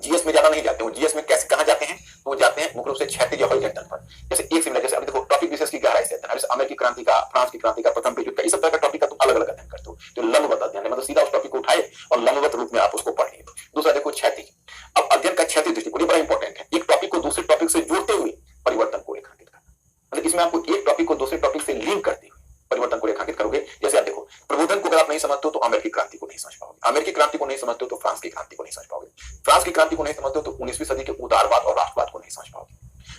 जीएस में ज्यादा नहीं जाते हैं। जीएस में कैसे कहां जाते हैं? तो वो जाते हैं मुख्य रूप से क्षैतिज या हॉरिजॉन्टल पर। जैसे एक सिमिलर, जैसे अभी देखो टॉपिक विशेष की गहराई से, जैसे अमेरिकी क्रांति का, फ्रांस की क्रांति का, प्रथम विश्व युद्ध का, इस सब तरह का टॉपिक का तुम अलग अलग अध्ययन करते हो। तो लंबवत अध्ययन मतलब सीधा उस टॉपिक को उठाए और लंबवत रूप में आप उसको पढ़िए। दूसरा देखो क्षैतिज। अब अध्ययन का क्षैतिज दृष्टिकोण बड़ा इंपॉर्टेंट है। एक टॉपिक को दूसरे टॉपिक से जोड़ते हुए परिवर्तन को रेखांकित करना, मतलब इसमें आपको एक टॉपिक को दूसरे टॉपिक से लिंक करते हुए परिवर्तन को रेखांकित करोगे। जैसे आप देखो, प्रबोधन को अगर आप नहीं समझते हो तो अमेरिकी क्रांति को नहीं समझ पाओगे, अमेरिकी क्रांति को नहीं समझते हो तो फ्रांस की क्रांति को नहीं समझ पाओगे, फ्रांस की क्रांति को नहीं समझते हो तो 19वीं सदी के उदारवाद और राष्ट्रवाद को नहीं समझ पाओगे,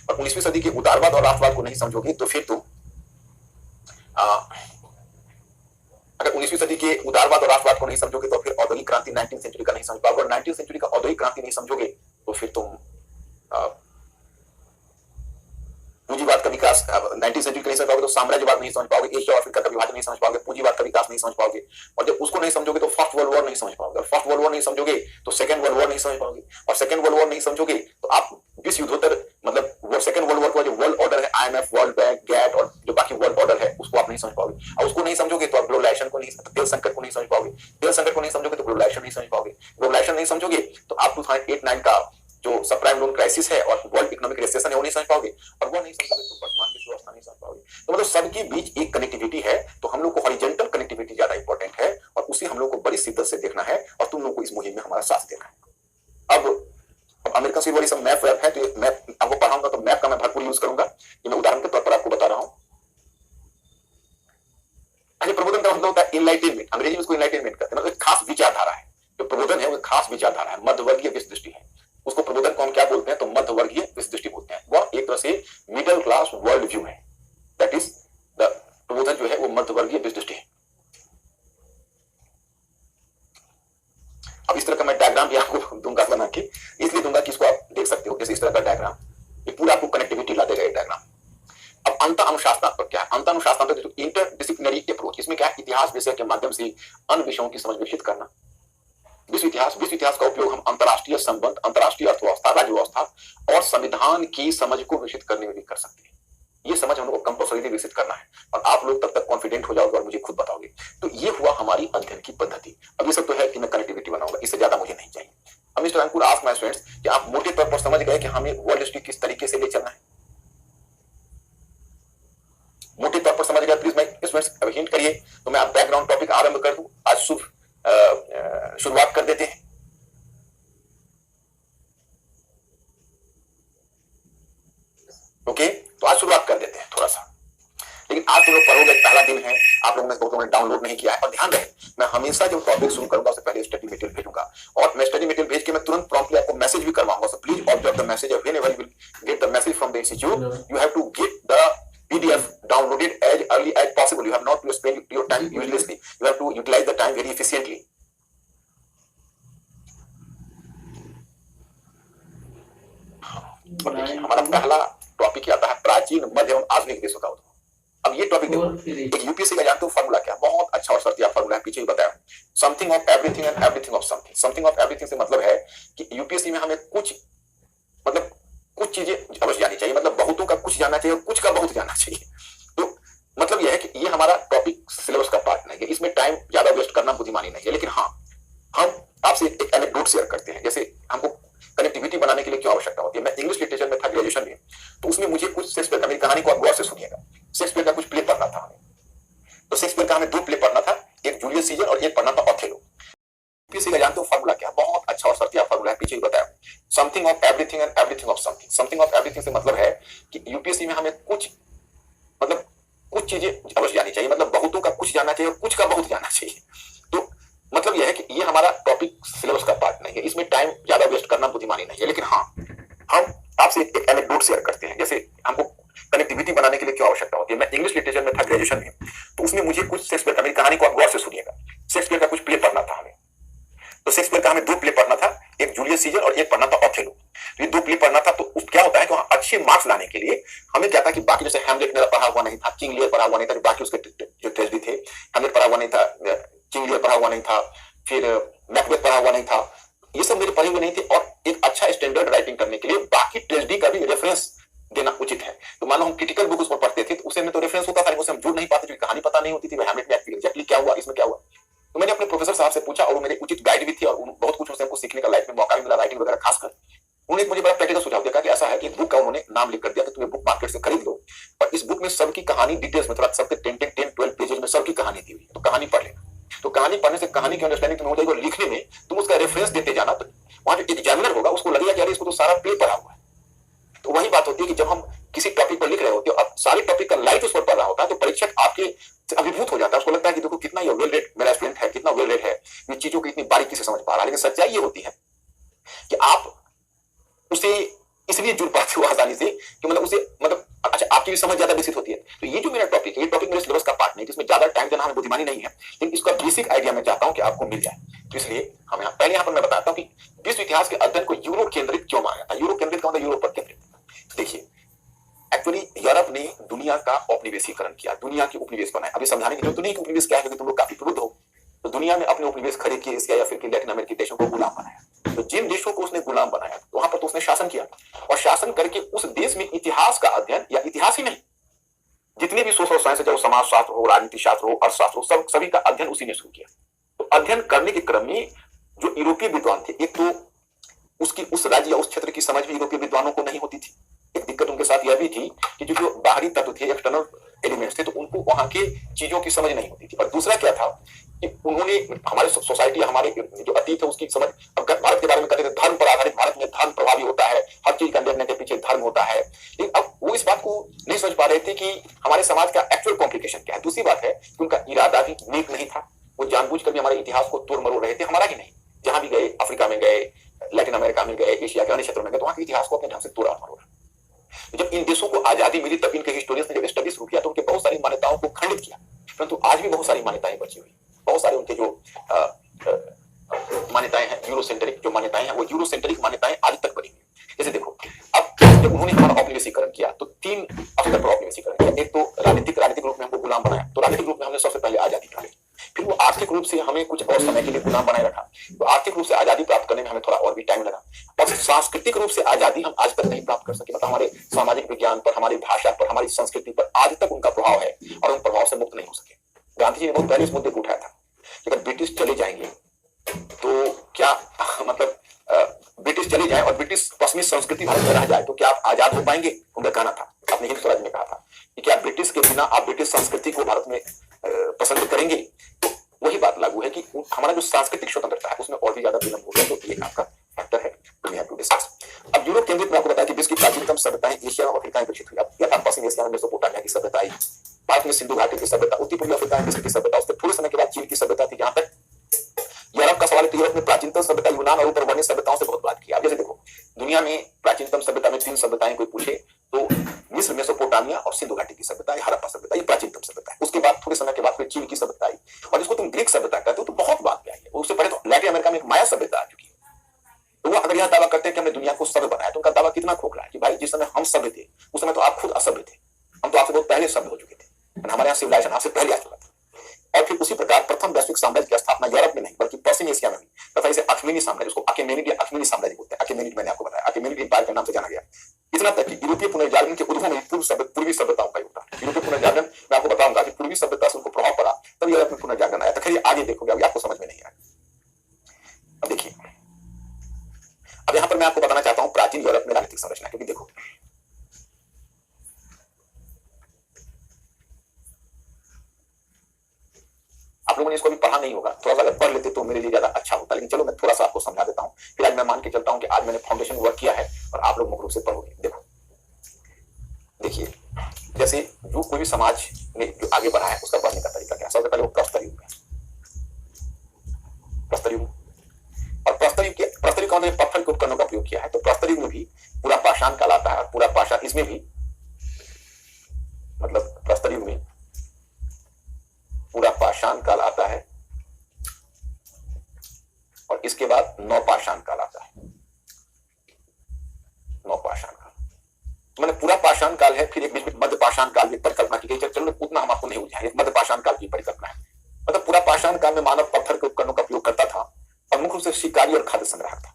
और 19वीं सदी के उदारवाद और राष्ट्रवाद को नहीं समझोगे तो फिर तुम अगर 19वीं सदी के उदारवाद और राष्ट्रवाद को नहीं समझोगे तो फिर औद्योगिक क्रांति 19वीं सेंचुरी का नहीं समझ पाओगे, और 19वीं सेंचुरी का औद्योगिक क्रांति नहीं समझोगे तो फिर तुम पूंजीवाद का विकास 19वीं सेंचुरी का नहीं समझ पाओगे तो साम्राज्यवाद नहीं समझ पाओगे, एशिया और अफ्रीका का विभाजन नहीं समझ पाओगे, पूंजीवाद का विकास नहीं समझ पाओगे, और जब उसको नहीं समझोगे तो फर्स्ट वर्ल्ड वॉर नहीं समझ पाओगे, और फर्स्ट वर्ल्ड वॉर नहीं समझोगे तो सेकंड वर्ल्ड वॉर नहीं समझ पाओगे, और सेकंड वर्ल्ड वॉर नहीं समझोगे तो आप विश्व युद्धोत्तर मतलब वो सेकंड वर्ल्ड वॉर का जो वर्ल्ड ऑर्डर है, IMF, वर्ल्ड बैंक, गैट और जो बाकी वर्ल्ड ऑर्डर है उसको आप नहीं समझ पाओगे, और उसको नहीं समझोगे तो आप ग्लोबलाइजेशन को नहीं, तेल संकट को नहीं समझ पाओगे, तेल संकट को नहीं समझोगे तो ग्लोबलाइजेशन नहीं समझ पाओगे, ग्लोबलाइजेशन नहीं समझोगे तो आप 2008-9 का जो सबप्राइम लोन क्राइसिस है और वर्ल्ड इकोनॉमिक रिसेशन है वो नहीं समझ पाओगे, और वो नहीं समझोगे तो वर्तमान विश्व व्यवस्था नहीं समझ पाओगे। तो मतलब सबके बीच एक कनेक्टिविटी है, तो हम लोग को हॉरिजॉन्टल कनेक्टिविटी ज्यादा इंपॉर्टेंट है और उसे हम लोग को बड़ी शिद्दत से देखना है, और तुम लोग को इस मुहिम में हमारा साथ देना है। अब अमेरिकन सिविल वॉर सब मैप वेब है, तो ये मैप आपको पढ़ाऊंगा तो मैप का मैं भरपूर यूज करूंगा, ये मैं उदाहरण के तौर पर आपको बता रहा हूं। प्रबोधन का मतलब होता है इनलाइटनमेंट, अंग्रेजी में इसको इनलाइटनमेंट कहते हैं, मतलब खास विचारधारा है। जो प्रबोधन है वो खास विचारधारा है, मध्यवर्गीय दृष्टि है, उसको प्रबोधन को हम क्या बोलते हैं तो मध्यवर्गीय दृष्टि बोलते हैं। वह एक तरह से मिडिल क्लास वर्ल्ड व्यू है, दैट इज द प्रबोधन जो है वो मध्यवर्गीय दृष्टि है। अब इस तरह का मैं डायग्राम भी आपको दूंगा बना के, इसलिए दूंगा कि इसको आप देख सकते हो, जैसे इस तरह का डायग्राम, ये पूरा आपको कनेक्टिविटी ला देगा ये डायग्राम। अब अंतर अनुशासनात्मक क्या है? अंतर अनुशासनात्मक इंटरडिसिप्लिनरी अप्रोच, इसमें क्या है, इतिहास विषय के माध्यम से अन्य विषयों की समझ विकसित करना। विश्व इतिहास का उपयोग हम अंतरराष्ट्रीय संबंध, अंतरराष्ट्रीय अर्थव्यवस्था, राज्य व्यवस्था और संविधान की समझ को विकसित करने में भी कर सकते हैं। ये समझ हम लोग को कंपल्सरी विकसित करना है, और आप लोग तब तक कॉन्फिडेंट हो जाओगे और मुझे खुद बताओगे। तो ये हुआ हमारी अध्ययन की पद्धति। अब ये सब तो है कि मैं कनेक्टिविटी बनाऊंगा, इससे ज्यादा मुझे नहीं चाहिए। अब mister Ankur ask my students कि आप मोटे तौर पर समझ गए कि हमें वर्ल्ड हिस्ट्री किस तरीके से ले चलना है? मोटे तौर पर समझ गए? प्लीज मैं स्टूडेंट्स हिंट करिए, तो मैं आप बैकग्राउंड टॉपिक आरंभ कर दूं। आज शुरुआत कर देते हैं। ओके, तो आज शुरुआत कर देते हैं थोड़ा सा, लेकिन आज तुम लोग पढ़ोगे, पहला दिन है, आप लोगों ने डाउनलोड नहीं किया है। और ध्यान रहे, मैं हमेशा जब टॉपिक शुरू करूंगा उससे पहले स्टडी मटेरियल भेजूंगा, और मैं स्टडी मटेरियल भेज के मैं तुरंत प्रॉम्प्टली आपको मैसेज भी करवाऊंगा। So please observe the message, whenever you will get the message from the institute, you have to get the PDF downloaded as early as possible. You have not to spend your time uselessly. You have to utilize the time very efficiently. हमारा पहला topic आता है प्राचीन, मध्य एवं आधुनिक देशों का उद्भव। अब ये टॉपिक देखो, एक यूपीएससी का जानते हो फॉर्मूला क्या, बहुत अच्छा और शर्तिया फॉर्मूला है, पीछे ही बताया, something of everything and everything of something. Something of everything से मतलब है कि यूपीएससी में हमें कुछ चीजें अवश्य जानी चाहिए, मतलब बहुतों का कुछ जानना चाहिए और कुछ का बहुत जानना चाहिए। तो मतलब यह है कि ये हमारा टॉपिक सिलेबस का पार्ट नहीं है, इसमें टाइम ज्यादा वेस्ट करना बुद्धिमानी नहीं है। लेकिन हाँ, हम आपसे एक एनेक्डोट शेयर करते हैं, जैसे हमको कनेक्टिविटी बनाने के लिए क्यों आवश्यकता होती है। मैं इंग्लिश लिटरेचर में था ग्रेजुएशन में, तो उसमें मुझे कुछ शेक्सपियर का, मेरी कहानी को आप गौर से सुनिएगा, शेक्सपियर का कुछ प्ले पढ़ना था हमें। तो शेक्सपियर का हमें 2 प्ले पढ़ना था, एक जूलियस सीजर और एक पढ़ना था ओथेलो। यूपीएससी का जानते हो फॉर्मूला क्या, बहुत अच्छा और शर्तिया फॉर्मूला है, पीछे ही बताया, something of everything and everything of something. Something of everything से मतलब है कि यूपीएससी में हमें कुछ चीजें अवश्य जानी चाहिए, मतलब बहुतों का कुछ जानना चाहिए और कुछ का बहुत जानना चाहिए। तो मतलब यह है कि ये हमारा टॉपिक सिलेबस का पार्ट नहीं है, इसमें टाइम ज्यादा वेस्ट करना बुद्धिमानी नहीं है। लेकिन हाँ, हम आपसे एक एनेक्डोट शेयर करते हैं, जैसे हमको कनेक्टिविटी बनाने के लिए क्यों आवश्यकता होती है। मैं इंग्लिश लिटरेचर में था ग्रेजुएशन में, तो उसमें मुझे कुछ शेक्सपियर का, मेरी कहानी को आप गौर से सुनिएगा, शेक्सपियर का कुछ प्ले पढ़ना था हमें। तो शेक्सपियर का हमें 2 प्ले पढ़ना था, एक जूलियस सीजर और एक पढ़ना था ओथेलो। तो ये 2 प्ले पढ़ना था, तो क्या होता है कि वहां अच्छे मार्क्स लाने के लिए हमें क्या था कि बाकी जैसे हैमलेट मेरा पढ़ा हुआ नहीं था, किंग लियर पढ़ा हुआ नहीं था, बाकी उसके जो टेस्ट भी थे, हैमलेट पढ़ा हुआ नहीं था, किंग लियर पढ़ा हुआ नहीं था, फिर मैकबेथ पढ़ा हुआ नहीं था, ये सब मेरे पढ़े हुए नहीं थे। और एक अच्छा स्टैंडर्ड राइटिंग करने के लिए बाकी ट्रेजेडी का भी रेफरेंस देना उचित है। तो मान लो हम क्रिटिकल बुक उसमें पढ़ते थे, तो उसमें तो रेफरेंस होता था, लेकिन उसमें हम जुड़ नहीं पाते, जो कहानी पता नहीं होती थी हैमलेट में एग्जैक्टली क्या हुआ, इसमें क्या हुआ। तो मैंने अपने प्रोफेसर साहब से पूछा, और वो मेरे उचित गाइड भी थे, और बहुत कुछ उससे हमको सीखने का लाइफ में मौका भी मिला, राइटिंग वगैरह खासकर। उन्होंने मुझे बड़ा प्रैक्टिकल सुझाव दिया कि ऐसा है कि बुक का उन्होंने नाम लिख कर दिया कि तुम्हें बुक मार्केट से खरीद लो, और इस बुक में सबकी कहानी डिटेल्स में, थोड़ा सबके 10-12 पेजेस में सबकी कहानी दी हुई है, तो कहानी पढ़ लेना। तो कहानी पढ़ने से कहानी की अंडरस्टैंडिंग तुम्हें हो जाएगी, और लिखने में तुम उसका रेफरेंस देते जाना, तो वहां जो एग्जामिनर होगा उसको लगेगा कि यार इसको तो सारा प्ले पढ़ा हुआ है। तो वही बात होती है कि जब हम किसी टॉपिक पर लिख रहे होते हैं और सारे टॉपिक का लाइट उस पर पढ़ रहा होता है, तो परीक्षक आपके अभिभूत हो जाता है, उसको लगता है कि देखो कितना ये वेल रेड मेरा स्टूडेंट है, कितना वेल रेड है, ये चीजों को इतनी बारीकी से समझ पा रहा है। लेकिन सच्चाई ये होती है कि आप उसे इसलिए जुड़ पाते हो आसानी से कि मतलब उसे मतलब अच्छा आपकी भी समझ ज्यादा विकसित होती है। तो ये जो मेरा टॉपिक है, ये टॉपिक मेरे सिलेबस का पार्ट नहीं, जिसमें ज्यादा टाइम देना हमें बुद्धिमानी नहीं है, लेकिन इसका बेसिक आइडिया मैं चाहता हूं कि आपको मिल जाए। तो इसलिए हम पहले यहाँ पर मैं बताता हूँ कि विश्व इतिहास के अध्ययन को यूरोप केंद्रित क्यों माना जाता है। यूरोप केंद्रित का मतलब यूरोप पर केंद्रित। देखिए एक्चुअली यूरोप ने दुनिया का औपनिवेशीकरण किया, दुनिया के उपनिवेश बनाए। अभी समझाने की जरूरत नहीं कि उपनिवेश क्या है, क्योंकि तुम लोग काफी प्रबुद्ध हो। तो दुनिया में अपने उपनिवेश खड़े किए, एशिया या फिर लैटिन अमेरिकी देशों को गुलाम बनाया। तो जिन देशों को उसने गुलाम बनाया तो वहां पर तो उसने शासन किया, और शासन करके उस देश में इतिहास का अध्ययन, या इतिहास ही नहीं, जितने भी सोशल साइंस है, चाहे समाज शास्त्र हो, राजनीति शास्त्र हो, अर्थशास्त्र हो, सभी का अध्ययन उसी ने शुरू किया। तो अध्ययन करने के क्रम में जो यूरोपीय विद्वान थे, एक तो उसकी उस राज्य या उस क्षेत्र की समझ भी यूरोपीय विद्वानों को नहीं होती थी। एक दिक्कत उनके साथ यह भी थी कि जो बाहरी तत्व थे, एक्सटर्नल एलिमेंट्स थे, तो उनको वहां के चीजों की समझ नहीं होती थी। और दूसरा क्या था कि उन्होंने हमारे सोसाइटी, हमारे जो अतीत है उसकी समझ, अब भारत के बारे में कहते थे धर्म पर आधारित, भारत में धर्म प्रभावी होता है, हर चीज का निर्णय के पीछे धर्म होता है। लेकिन अब वो इस बात को नहीं समझ पा रहे थे कि हमारे समाज का एक्चुअल कॉम्प्लिकेशन क्या है। दूसरी बात है कि उनका इरादा भी नेक नहीं था, वो जानबूझकर भी हमारे इतिहास को तोड़ मरोड़ रहे थे। हमारा ही नहीं, जहां भी गए, अफ्रीका में गए, लैटिन अमेरिका में गए, एशिया के अन्य क्षेत्रों में गए, तो वहां के इतिहास को अपने ढंग से तोड़ा मरोड़ा। जब इन देशों को आजादी मिली तब इनके हिस्टोरियंस ने जब स्टडी शुरू किया तो उनके बहुत सारी मान्यताओं को खंडित किया, परंतु आज भी बहुत सारी मान्यताएं बची हुई। बहुत सारे उनके जो मान्यताएं हैं, यूरोसेंट्रिक जो मान्यताएं हैं, वो यूरोसेंट्रिक मान्यताएं आज तक बनी हुई। जैसे देखो, अब जब उन्होंने हमारा औपनिवेशीकरण किया तो 3 स्तर पर औपनिवेशीकरण किया। एक तो राजनीतिक रूप में हमको गुलाम बनाया, तो राजनीतिक रूप में हमने सबसे पहले आजादी पाई। फिर वो आर्थिक रूप से हमें कुछ और समय के लिए गुलाम बनाए रखा, तो आर्थिक रूप से आजादी प्राप्त करने में हमें थोड़ा और भी टाइम लगा। और सांस्कृतिक रूप से आजादी हम आज तक नहीं प्राप्त कर सके, मतलब हमारे सामाजिक विज्ञान पर, हमारी भाषा पर, हमारी संस्कृति पर आज तक उनका प्रभाव है और उन प्रभाव से मुक्त नहीं हो सके। गांधी जी ने बहुत पहले इस मुद्दे को उठाया था, अगर ब्रिटिश चले जाएंगे तो क्या मतलब ब्रिटिश चले जाए और ब्रिटिश पश्चिमी संस्कृति भारत में रह जाए तो क्या आप आजाद हो पाएंगे? उनका कहना था, अपने हिंद स्वराज में कहा था कि क्या ब्रिटिश के बिना आप ब्रिटिश संस्कृति को भारत में पसंद करेंगे? तो वही बात लागू है कि हमारा जो सांस्कृतिक स्वतंत्रता है उसमें और भी ज्यादा विलंब हो गया। तो ये आपका फैक्टर है, तो वी हैव टू डिस्कस। अब यूरोप केंद्रित में आपको बताया कि विश्व की प्राचीनतम सभ्यताएं एशिया और अफ्रीका में विकसित हुई। अब यथा पश्चिम एशिया में मेसोपोटामिया की सभ्यता आई, भारत में सिंधु घाटी की सभ्यता, उत्तरी पूर्वी अफ्रीका में मिस्र की सभ्यता, उसके थोड़े समय के बाद चीन की सभ्यता थी। जहां तक यूरोप का सवाल है, यूरोप में प्राचीनतम सभ्यता यूनान और ऊपर वर्णित सभ्यताओं से बहुत बात की। अब जैसे देखो, दुनिया में प्राचीनतम सभ्यता में 3 सभ्यताएं कोई पूछे तो मिस्र, मेसोपोटामिया और सिंधु घाटी की सभ्यता, हड़प्पा सभ्यता, ये प्राचीनतम सभ्यता है। उसके बाद थोड़े समय के बाद फिर चीन की सभ्यता आई, और जिसको तुम ग्रीक सभ्यता कहते हो तो बहुत बात क्या है। उससे पहले तो लैटिन अमेरिका में एक माया सभ्यता आ चुकी है। तो वो अगर यह दावा करते हैं कि हमने दुनिया को सभ्य बनाया, तो उनका दावा कितना खोखला है कि भाई जिस समय हम सभ्य थे उस समय तो आप खुद असभ्य थे, हम तो आपसे बहुत पहले सभ्य हो चुके थे, हमारे यहाँ सिविलाइजेशन आपसे पहले आ चुका था। और फिर उसी प्रकार प्रथम वैश्विक साम्राज्य की स्थापना यूरोप में नहीं बल्कि पश्चिम एशिया में हुई, तथा इसे अखमेनी साम्राज्य, उसको अकेमेनिड या अखमेनी साम्राज्य बोलते हैं। अकेमेनिड मैंने आपको बताया, अकेमेनिड एम्पायर के नाम से जाना गया। इतना तक कि यूरोपीय पुनर्जागरण के उद्भव में पूर्वी सभ्यताओं का योगदान। यूरोपीय पुनर्जागरण मैं आपको बताऊंगा कि पूर्वी सभ्यता से उनको प्रभाव पड़ा, तब यूरोप में पुनर्जागरण आया। तो खैर आगे देखोगे, अभी आपको समझ में नहीं आया। अब देखिए, अब यहां पर मैं आपको बताना चाहता हूं प्राचीन यूरोप में राजनीतिक संरचना, क्योंकि देखो आप लोगों ने इसको भी पढ़ा नहीं होगा, थोड़ा सा अगर पढ़ लेते तो मेरे लिए ज्यादा अच्छा होता, लेकिन चलो मैं थोड़ा सा आपको समझा देता हूं। फिर आज मैं मान के चलता हूं कि आज मैंने फाउंडेशन वर्क किया है और आप लोग मुख्य रूप से पढ़ोगे। देखो देखिए, जैसे जो कोई भी समाज में जो आगे बढ़ा है उसका बढ़ने का तरीका क्या है। सबसे पहले वो प्रस्तर युग है, प्रस्तर युग, और प्रस्तर युग का मतलब पत्थर के उपकरणों का प्रयोग किया है। तो प्रस्तर युग में भी पूरा पाषाण काल आता है, और पूरा पाषाण इसमें भी, मतलब प्रस्तर युग में पूरा पाषाण काल आता है, और इसके बाद नवपाषाण काल आता है। नवपाषाण काल मैंने पूरा पाषाण काल है, फिर एक बीच में मध्य पाषाण काल की परिकल्पना की गई। चलो उतना हम आपको नहीं उलझाएंगे, मध्य पाषाण काल की परिकल्पना है। मतलब पूरा पाषाण काल में मानव पत्थर के उपकरणों का प्रयोग करता था और मुख्य रूप से शिकारी और खाद्य संग्राहक था।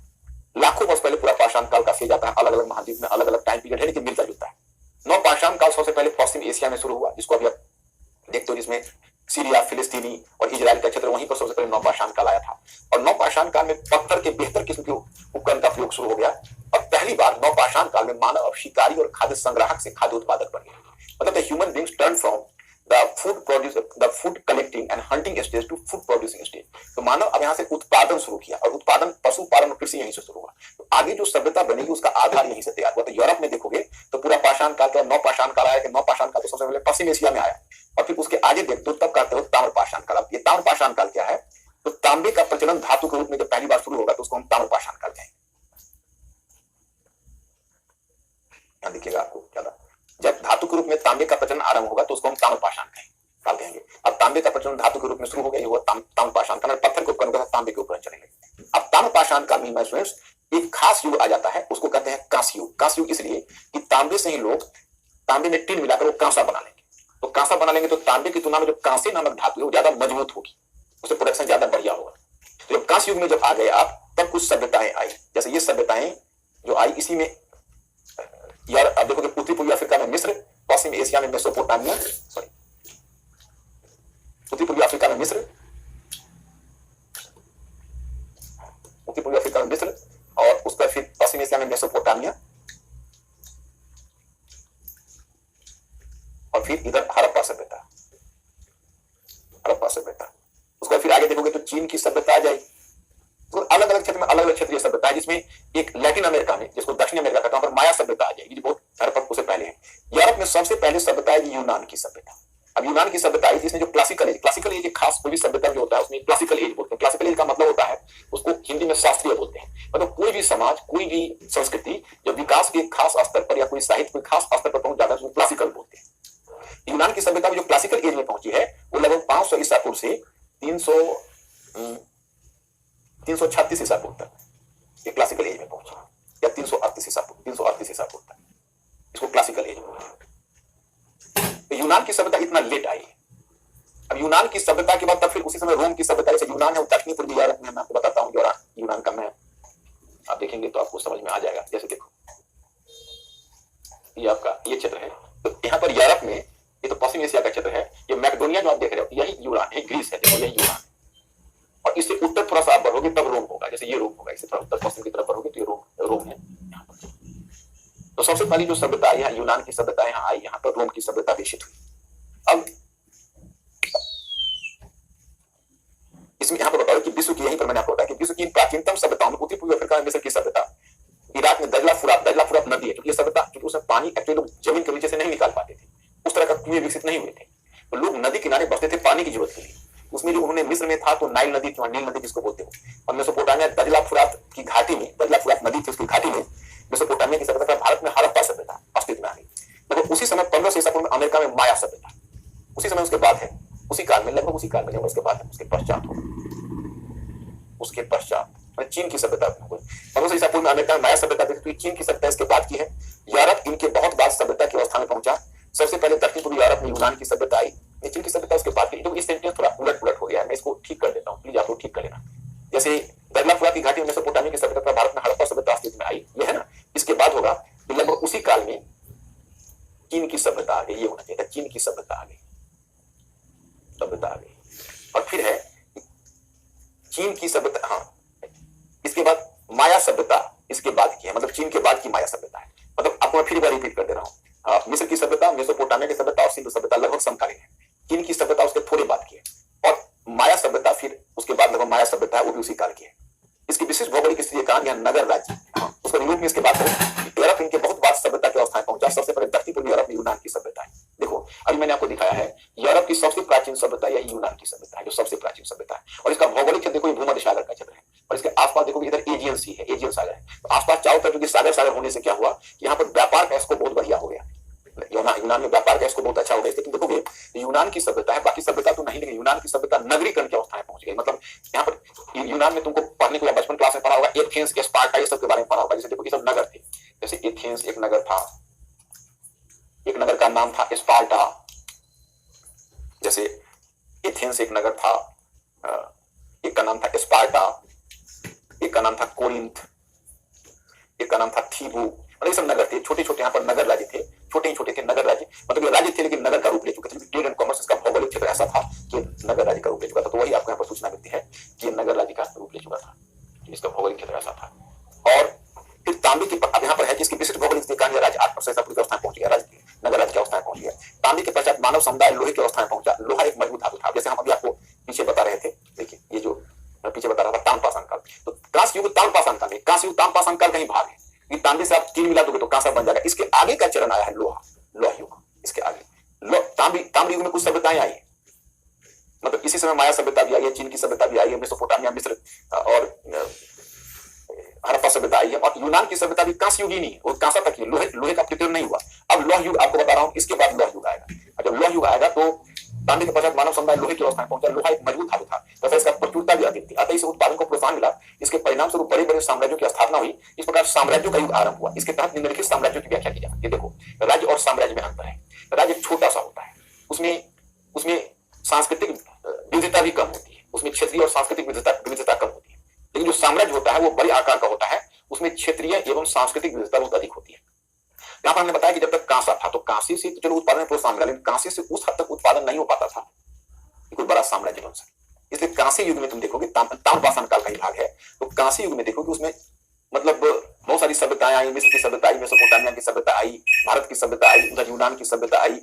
लाखों वर्ष पहले पूरा पाषाण काल का जाता है, अलग अलग महाद्वीप में अलग अलग टाइम पीरियड है, लेकिन मिलता जुलता है। नवपाषाण काल सबसे पहले पश्चिम एशिया में शुरू हुआ, जिसको अभी आप देखते हो, जिसमें सीरिया, फिलिस्तीनी और इजराइल का क्षेत्र, वहीं पर सबसे पहले नवपाषाण काल आया था। और नवपाषाण काल में पत्थर के बेहतर किस्म के उपकरण का प्रयोग शुरू हो गया, और पहली बार नवपाषाण काल में मानव अब शिकारी और खाद्य संग्राहक से खाद्य उत्पादक बन गया। मतलब the human beings turn from the food collecting and hunting stage to food producing stage. तो मानव अब यहाँ से उत्पादन शुरू किया, और उत्पादन पशुपालन और कृषि यहीं से शुरू हुआ। तो आगे जो सभ्यता बनेगी उसका आधार यहीं से तैयार हुआ। तो यूरोप में देखोगे तो पूरा पाषाण काल का नवपाषाण काल आया, कि नवपाषाण काल तो सबसे पहले पश्चिम एशिया में आया, और फिर उसके आगे देखते हो तब कहते हो ताम्रपाषाण काल। ये ताम्रपाषाण काल क्या है? तो तांबे का प्रचलन धातु के रूप में जब पहली बार शुरू होगा तो उसको हम ताम्रपाषाण काल कहेंगे। में तांबे का प्रचलन आरंभ होगा तो उसको हम ताम्रपाषाण काल कहेंगे। अब तांबे का प्रचलन धातु के रूप में शुरू हो गया, ताम्रपाषाण का, पत्थर के उपकरण तांबे के उपकरण चलने लगे। अब ताम्रपाषाण काल में स्टूडेंट्स एक खास युग आ जाता है, उसको कहते हैं कांस्य युग। कांस्य युग इसलिए कि तांबे से ही लोग तांबे में टिन मिलाकर वो कांसा बना लेंगे। तो कांसा बना लेंगे तो तांबे की तुलना में जो कांसे नामक धातु है वो ज्यादा मजबूत होगी, उससे प्रोडक्शन ज्यादा बढ़िया होगा। तो जब कांस्य युग में जब आ गए आप, तब कुछ सभ्यताएं आई, जैसे ये सभ्यताएं जो आई इसी में यार अब देखो कि उत्तरी पूर्वी अफ्रीका में मिस्र, पश्चिम एशिया में मेसोपोटामिया, सॉरी उत्तरी पूर्वी अफ्रीका में मिस्र, उत्तरी पूर्वी अफ्रीका में मिस्र और उसका फिर पश्चिम एशिया में मेसोपोटामिया और फिर इधर हड़प्पा सभ्यता, हड़प्पा सभ्यता। उसके बाद फिर आगे देखोगे तो चीन की सभ्यता आ जाएगी। तो अलग अलग क्षेत्र में अलग अलग क्षेत्रीय सभ्यता है, जिसमें एक लैटिन अमेरिका में, जिसको दक्षिण अमेरिका कहता है, वहां पर माया सभ्यता आ जाएगी, जो बहुत हड़प्पा से पहले है। यूरोप में सबसे पहले सभ्यता है यूनान की सभ्यता। अब यूनान की सभ्यता है जिसने जो क्लासिकल एज खास कोई भी सभ्यता जो होता है उसमें क्लासिकल एज बोलते हैं। क्लासिकल एज का मतलब होता है, उसको हिंदी में शास्त्रीय बोलते हैं। मतलब कोई भी समाज, कोई भी संस्कृति जब विकास के खास स्तर पर या कोई साहित्य कोई खास स्तर पर पहुंच जाता है उसको क्लासिकल बोलते हैं। यूनान की सभ्यता में जो क्लासिकल एज में पहुंची है वो लगभग 500 ईसा पूर्व से 336 ईसा पूर्व तक ये क्लासिकल एज में पहुंची, या 338 ईसा पूर्व तक इसको क्लासिकल एज बोलते हैं। तो यूनान की सभ्यता इतना लेट आई। अब यूनान की सभ्यता के बाद तब फिर उसी समय रोम की सभ्यता, जैसे यूनान है दक्षिणी पूर्वी यूरोप में, मैं आपको बताता हूँ यूनान का मैप आप देखेंगे तो आपको समझ में आ जाएगा। जैसे देखो ये आपका ये क्षेत्र है, तो यहाँ पर यूरोप में ये तो पश्चिम एशिया का क्षेत्र है। ये मैकेडोनिया जो आप देख रहे हो यही यूनान है, ग्रीस है, देखो यही यूनान। और इससे उत्तर थोड़ा सा आप बढ़ोगे तब रोम होगा, जैसे ये रोम होगा। इससे थोड़ा उत्तर पश्चिम की तरफ बढ़ोगे तो ये रोम है यहाँ पर। तो सबसे पहली जो सभ्यता यहाँ यूनान की सभ्यता यहाँ आई, यहाँ पर रोम की सभ्यता विकसित हुई। अब इसमें यहाँ पर बताओ कि विश्व की, यहीं पर मैंने आपको बताया कि विश्व की प्राचीनतम सभ्यताओं में उत्तरी पूर्वी अफ्रीका में मिस्र की सभ्यता, इराक में दजला फुरात नदी है, क्योंकि ये सभ्यता, क्योंकि उसमें पानी एक्चुअली लोग जमीन के नीचे से नहीं निकाल पाते थे, उस तरह का कुएं विकसित नहीं हुए थे, तो लोग नदी किनारे बसते थे पानी की जरूरत के लिए। उसमें जो उन्होंने मिस्र में था तो नील नदी जिसको बोलते हो, और मेसोपोटामिया दजला फुरात की घाटी में, दजला फुरात नदी थी उसकी घाटी में मेसोपोटामिया की सभ्यता, भारत में हड़प्पा सभ्यता अस्तित्व में आ गई। लगभग उसी समय 1500 ईसा पूर्व में अमेरिका में माया सभ्यता, उसी समय उसके बाद है, उसी काल में, लगभग उसी काल में, उसके बाद है, उसके पश्चात चीन की सभ्यता 1500 ईसा पूर्व में अमेरिका में माया सभ्यता देखी, तो चीन की सभ्यता इसके बाद की है। यूरोप इनके बहुत बाद सभ्यता की अवस्था में पहुंचा। सबसे पहले दक्षिण पूर्वी यूरोप में यूनान की सभ्यता आई, चीन की सभ्यता उसके बाद की। तो इस सेंटेंस थोड़ा उलट हो गया है, मैं इसको ठीक कर देता हूँ, प्लीज आप लोग ठीक कर लेना। जैसे दजला फुरात की घाटी में मेसोपोटामिया की सभ्यता, भारत में हड़प्पा सभ्यता अस्तित्व में आई, ये है ना। इसके बाद होगा लगभग उसी काल में चीन की सभ्यता आ गई, ये होना चाहिए, चीन की सभ्यता आ गई। और फिर है चीन की सभ्यता, हाँ इसके बाद माया सभ्यता इसके बाद की है, मतलब चीन के बाद की माया सभ्यता है। मतलब आपको मैं फिर एक बार रिपीट कर दे रहा हूँ, मिस्र की सभ्यता, मेसोपोटामिया की सभ्यता और सिंधु सभ्यता लगभग समकालीन है। चीन की सभ्यता उसके थोड़े बाद की है, और माया सभ्यता फिर उसके बाद लगभग माया सभ्यता है, वो भी उसी काल की है। इसकी विशिष्ट भौगोलिक स्थिति कहां, यहाँ नगर राज्य, उसको यूरोप में इसके बाद यूरोप इनके बहुत बाद सभ्यता की अवस्था में पहुंचा। सबसे पहले दक्षिण पूर्वी यूरोप में यूनान की सभ्यता है। देखो अभी मैंने आपको दिखाया है यूरोप की सबसे प्राचीन सभ्यता यही यूनान की सभ्यता है, जो सबसे प्राचीन सभ्यता है। और इसका भौगोलिक क्षेत्र देखो, ये भूमध्य सागर का क्षेत्र है, और इसके आसपास देखो इधर एजियन सी है, एजियन सागर है। तो आसपास चारों तरफ क्योंकि सागर होने से क्या हुआ कि यहाँ पर व्यापार का इसको बहुत बढ़िया हो गया। यूनान में व्यापार का इसको बहुत अच्छा हो गया। लेकिन देखोगे यूनान की सभ्यता है, बाकी सभ्यता तो नहीं, लेकिन यूनान की सभ्यता नगरीकरण की अवस्था में पहुंच गई। मतलब यहाँ पर यूनान में तुमको पढ़ने को बचपन क्लास में पढ़ा होगा, एथेंस, स्पार्टा, ये सब के बारे में पढ़ा होगा। जैसे देखो ये सब नगर थे, जैसे एथेंस एक नगर था, एक नगर का नाम था स्पार्टा, जैसे एथेंस एक नगर था, एक का नाम था स्पार्टा, एक का नाम था कोरिंथ, एक का नाम था थीबू। मतलब ये सब नगर थे, छोटे छोटे यहाँ पर नगर राज्य थे, छोटे ही छोटे थे नगर राज्य। मतलब ये राज्य थे लेकिन नगर का रूप ले चुके थे। ट्रेड एंड कॉमर्स का भौगोलिक क्षेत्र ऐसा था कि नगर राज्य का रूप ले चुका था। तो वही आपको यहाँ पर सूचना मिलती है कि ये नगर राज्य का रूप ले चुका था, इसका भौगोलिक क्षेत्र ऐसा था। और फिर तांबे की, अब यहाँ पर है कि इसकी विशिष्ट भौगोलिक स्थिति कहां, राज्य 8% की अवस्था में पहुंच गया, नगर राज्य की अवस्था में पहुंच गया। तांबे के पश्चात मानव समुदाय लोहे की अवस्था में पहुंचा। लोहा एक मजबूत धातु था, जैसे हम अभी आपको पीछे बता रहे थे। देखिए ये जो मैं पीछे बता रहा था ताम्रपाषाण काल, तो कांस्य युग ताम्रपाषाण काल में, कांस्य युग ताम्रपाषाण काल का ही भाग है। तांबे से आप चीन मिला दोगे तो कांसा बन जाएगा। इसके आगे का चरण आया है लोहा युग। इसके आगे ताम्र युग में कुछ सभ्यताएं आई है, मतलब इसी समय माया सभ्यता भी आई है, चीन की सभ्यता भी आई है, मेसोपोटामिया, मिस्र और हड़प्पा सभ्यता आई है। और यूनान की सभ्यता भी कांस्य युग ही नहीं, वो कांसा तक ही, लोहे का प्रकीर्णन नहीं हुआ। अब अब लौह युग आपको बता रहा हूं, इसके बाद लौह युग आएगा। और जब लौह युग आएगा तो तांबे के पश्चात मानव समुदाय लोहे की अवस्था में पहुंचा। लोहा एक मजबूत धातु था तथा इसका प्रचुरता भी अधिक थी, अतः इसे उत्पादन को प्रोत्साहन मिला। इसके परिणाम स्वरूप बड़े बड़े साम्राज्यों की स्थापना हुई। इस प्रकार साम्राज्यों का युग आरंभ हुआ। इसके तहत निम्नलिखित साम्राज्यों की व्याख्या की जा सकती है। देखो, राज्य और साम्राज्य में अंतर है। राज्य छोटा सा होता है, उसमें सांस्कृतिक विविधता भी कम होती है, उसमें क्षेत्रीय और सांस्कृतिक विविधता कम होती है। लेकिन जो साम्राज्य होता है वो बड़े आकार का होता है, उसमें क्षेत्रीय एवं सांस्कृतिक विविधता बहुत अधिक होती है। यहाँ पर हमने बताया कि जब तक कांसा था तो कांसे से तो चलो उत्पादन में प्रोत्साहन मिला, लेकिन कांसे से उस हद तक उत्पादन नहीं हो पाता था कोई बड़ा साम्राज्य बन सके। इसलिए कांसे युग में तुम देखोगे, ताम्रपाषाण काल का ही भाग है, तो कांसे युग में देखोगे उसमें मतलब बहुत सारी सभ्यताएं आई। मिस्र की सभ्यता आई, मेसोपोटामिया की सभ्यता आई, भारत की सभ्यता आई, उधर यूनान की सभ्यता आई,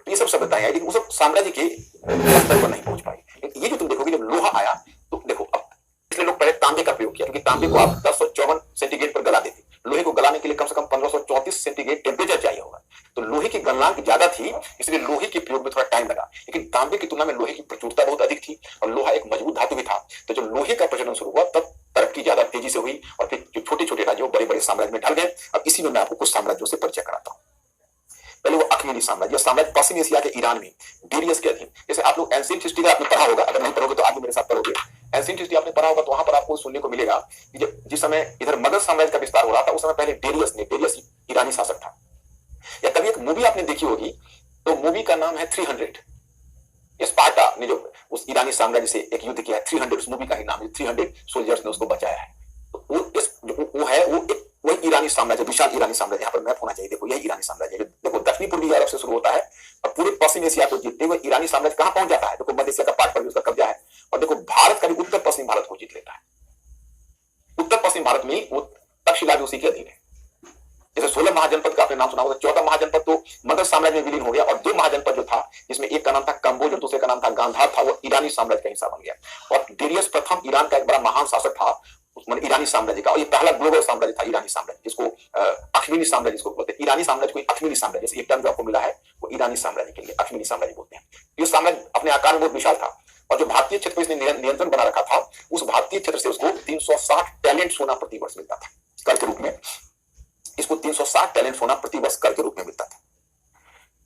ये सब सभ्यताएं आई, लेकिन वो सब साम्राज्य के स्तर पर नहीं पहुंच पाई। लेकिन ये जो तुम देखोगे जब लोहा आया तो देखो, अब इसलिए लोग पहले तांबे का प्रयोग किया, क्योंकि तांबे को आप 1054 सेंटीग्रेड पर गला देते। लोहे को गलाने के लिए कम से कम 1534 सेंटीग्रेड टेम्परेचर चाहिए होगा, तो लोहे की गलनांक ज्यादा थी, इसलिए लोहे के प्रयोग में थोड़ा टाइम लगा। लेकिन तांबे की तुलना में लोहे की प्रचुरता बहुत अधिक थी और लोहा एक मजबूत धातु भी था। तो जब लोहे का प्रचलन शुरू हुआ तब तरक्की ज्यादा तेजी से हुई और फिर जो छोटे छोटे राज्य बड़े बड़े साम्राज्य में ढल गए। अब इसी में मैं आपको कुछ साम्राज्यों से परिचय कराता हूँ। पहले वो अखमीनी साम्राज्य, साम्राज्य पश्चिम एशिया के ईरान में डेरियस के अधीन। जैसे आप लोग एंशिएंट हिस्ट्री का आपने पढ़ा होगा, अगर नहीं पढ़ोगे तो आगे मेरे साथ पढ़ोगे। एंशिएंट हिस्ट्री आपने पढ़ा होगा तो वहां पर आपको सुनने को मिलेगा कि जब जिस समय इधर मगध साम्राज्य का विस्तार हो रहा था उस समय पहले डेरियस ईरानी शासक था। या कभी एक मूवी आपने देखी होगी, तो मूवी का नाम है 300। स्पार्टा ने जो उस ईरानी साम्राज्य से एक युद्ध किया है, 300 उस मूवी का ही नाम है। 300 सोल्जर्स ने उसको बचाया है। तो वो ईरानी साम्राज्य, विशाल ईरानी साम्राज्य, यहाँ पर मैप होना चाहिए। देखो, यही ईरानी साम्राज्य देखो दक्षिणी पूर्वी यूरोप से शुरू होता है और पूरे पश्चिम एशिया को जीतते हुए ईरानी साम्राज्य कहां पहुंच जाता है। देखो, मध्य एशिया का पार्ट पर भी उसका कब्जा है। और देखो, भारत का भी उत्तर पश्चिम भारत को जीत लेता है। उत्तर पश्चिम भारत में वो तक्षशिला भी उसी के अधीन है। जैसे 16 महाजनपद का आपने नाम सुना होगा, 14 महाजनपद तो मगध साम्राज्य में विलीन हो गया और 2 महाजनपद जो था, जिसमें एक का नाम था कंबोज और दूसरे का नाम था गांधार था, वो ईरानी साम्राज्य का हिस्सा बन गया। और डेरियस प्रथम ईरान का एक बड़ा महान शासक था ईरानी साम्राज्य का, और ये पहला ग्लोबल साम्राज्य था ईरानी साम्राज्य, जिसको अखमीनी साम्राज्य जिसको बोलते हैं। ईरानी साम्राज्य को अखमीनी साम्राज्य, जैसे एक टर्म जो आपको मिला है वो ईरानी साम्राज्य के लिए अखमीनी साम्राज्य बोलते हैं। ये साम्राज्य अपने आकार में बहुत विशाल था और जो भारतीय क्षेत्र पर इसने नियंत्रण बना रखा था, उस भारतीय क्षेत्र से उसको 360 टैलेंट सोना प्रति वर्ष मिलता था कर के रूप में। इसको 360 टैलेंट सोना प्रति वर्ष कर के रूप में मिलता था।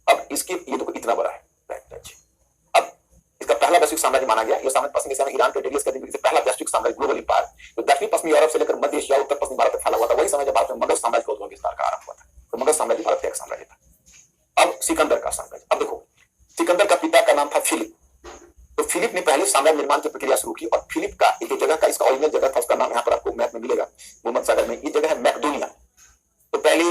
अब इसके ये तो इतना बड़ा है। अब इसका पहला वैश्विक साम्राज्य माना गया। यह साम्राज्य पश्चिम एशिया में ईरान के डेरियस के अधीन पहला वैश्विक साम्राज्य, ग्लोबल एम्पायर, जो दक्षिण पश्चिमी यूरोप से लेकर मध्य एशिया उत्तर पश्चिम भारत तक फैला हुआ था। वही समय जब भारत में मगध साम्राज्य का विस्तार का आरंभ हुआ था। तो मगध साम्राज्य भारत का एक साम्राज्य था। अब सिकंदर का साम्राज्य। अब देखो, सिकंदर का पिता का नाम था फिलिप। तो फिलिप ने पहले साम्राज्य निर्माण की प्रक्रिया शुरू की और फिलिप का एक जगह का, इसका ओरिजिनल जगह था, उसका नाम यहाँ पर आपको मैप में मिलेगा, भूमध्य सागर में। ये जगह है मैकडोनिया। तो पहले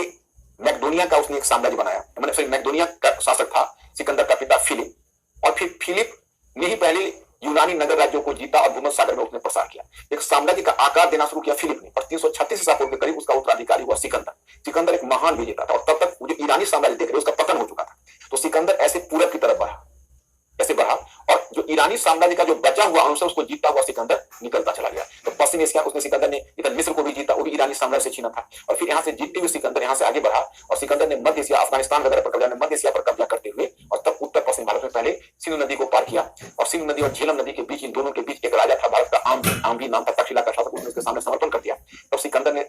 मैकडोनिया का उसने एक साम्राज्य बनाया, मैंने मैकडोनिया का शासक था सिकंदर का पिता फिलिप। और फिर फिलिप ने ही पहले यूनानी नगर राज्यों को जीता और भूमध्य सागर में उसने प्रसार किया। एक साम्राज्य का आकार देना शुरू किया फिलिप ने और 336 ईसा पूर्व के करीब उसका उत्तराधिकारी हुआ सिकंदर। सिकंदर एक महान विजेता था और तब तक जो ईरानी साम्राज्य देख रहे उसका पतन हो चुका था। तो सिकंदर ऐसे पूरब की तरफ बढ़ा, ऐसे बढ़ा और जो ईरानी साम्राज्य का जो बचा हुआ अंश उसको जीतता हुआ सिकंदर निकलता चला गया। तो पश्चिम एशिया उसने सिकंदर ने इधर मिस्र को भी जीता, वो भी ईरानी साम्राज्य से छीना था। और फिर यहाँ से जीतते हुए सिकंदर यहाँ से आगे बढ़ा और सिकंदर ने मध्य एशिया, अफगानिस्तान वगैरह पर कब्जा, मध्य एशिया पर कब्जा करते हुए और तब उत्तर पश्चिम भारत में पहले सिंधु नदी को पार किया। और सिंधु नदी और झेलम नदी के बीच, इन दोनों के बीच एक राजा था भारत का, आमभी नाम था, तक्षशिला का शासक, उसने उसके सामने समर्पण कर दिया। तब सिकंदर ने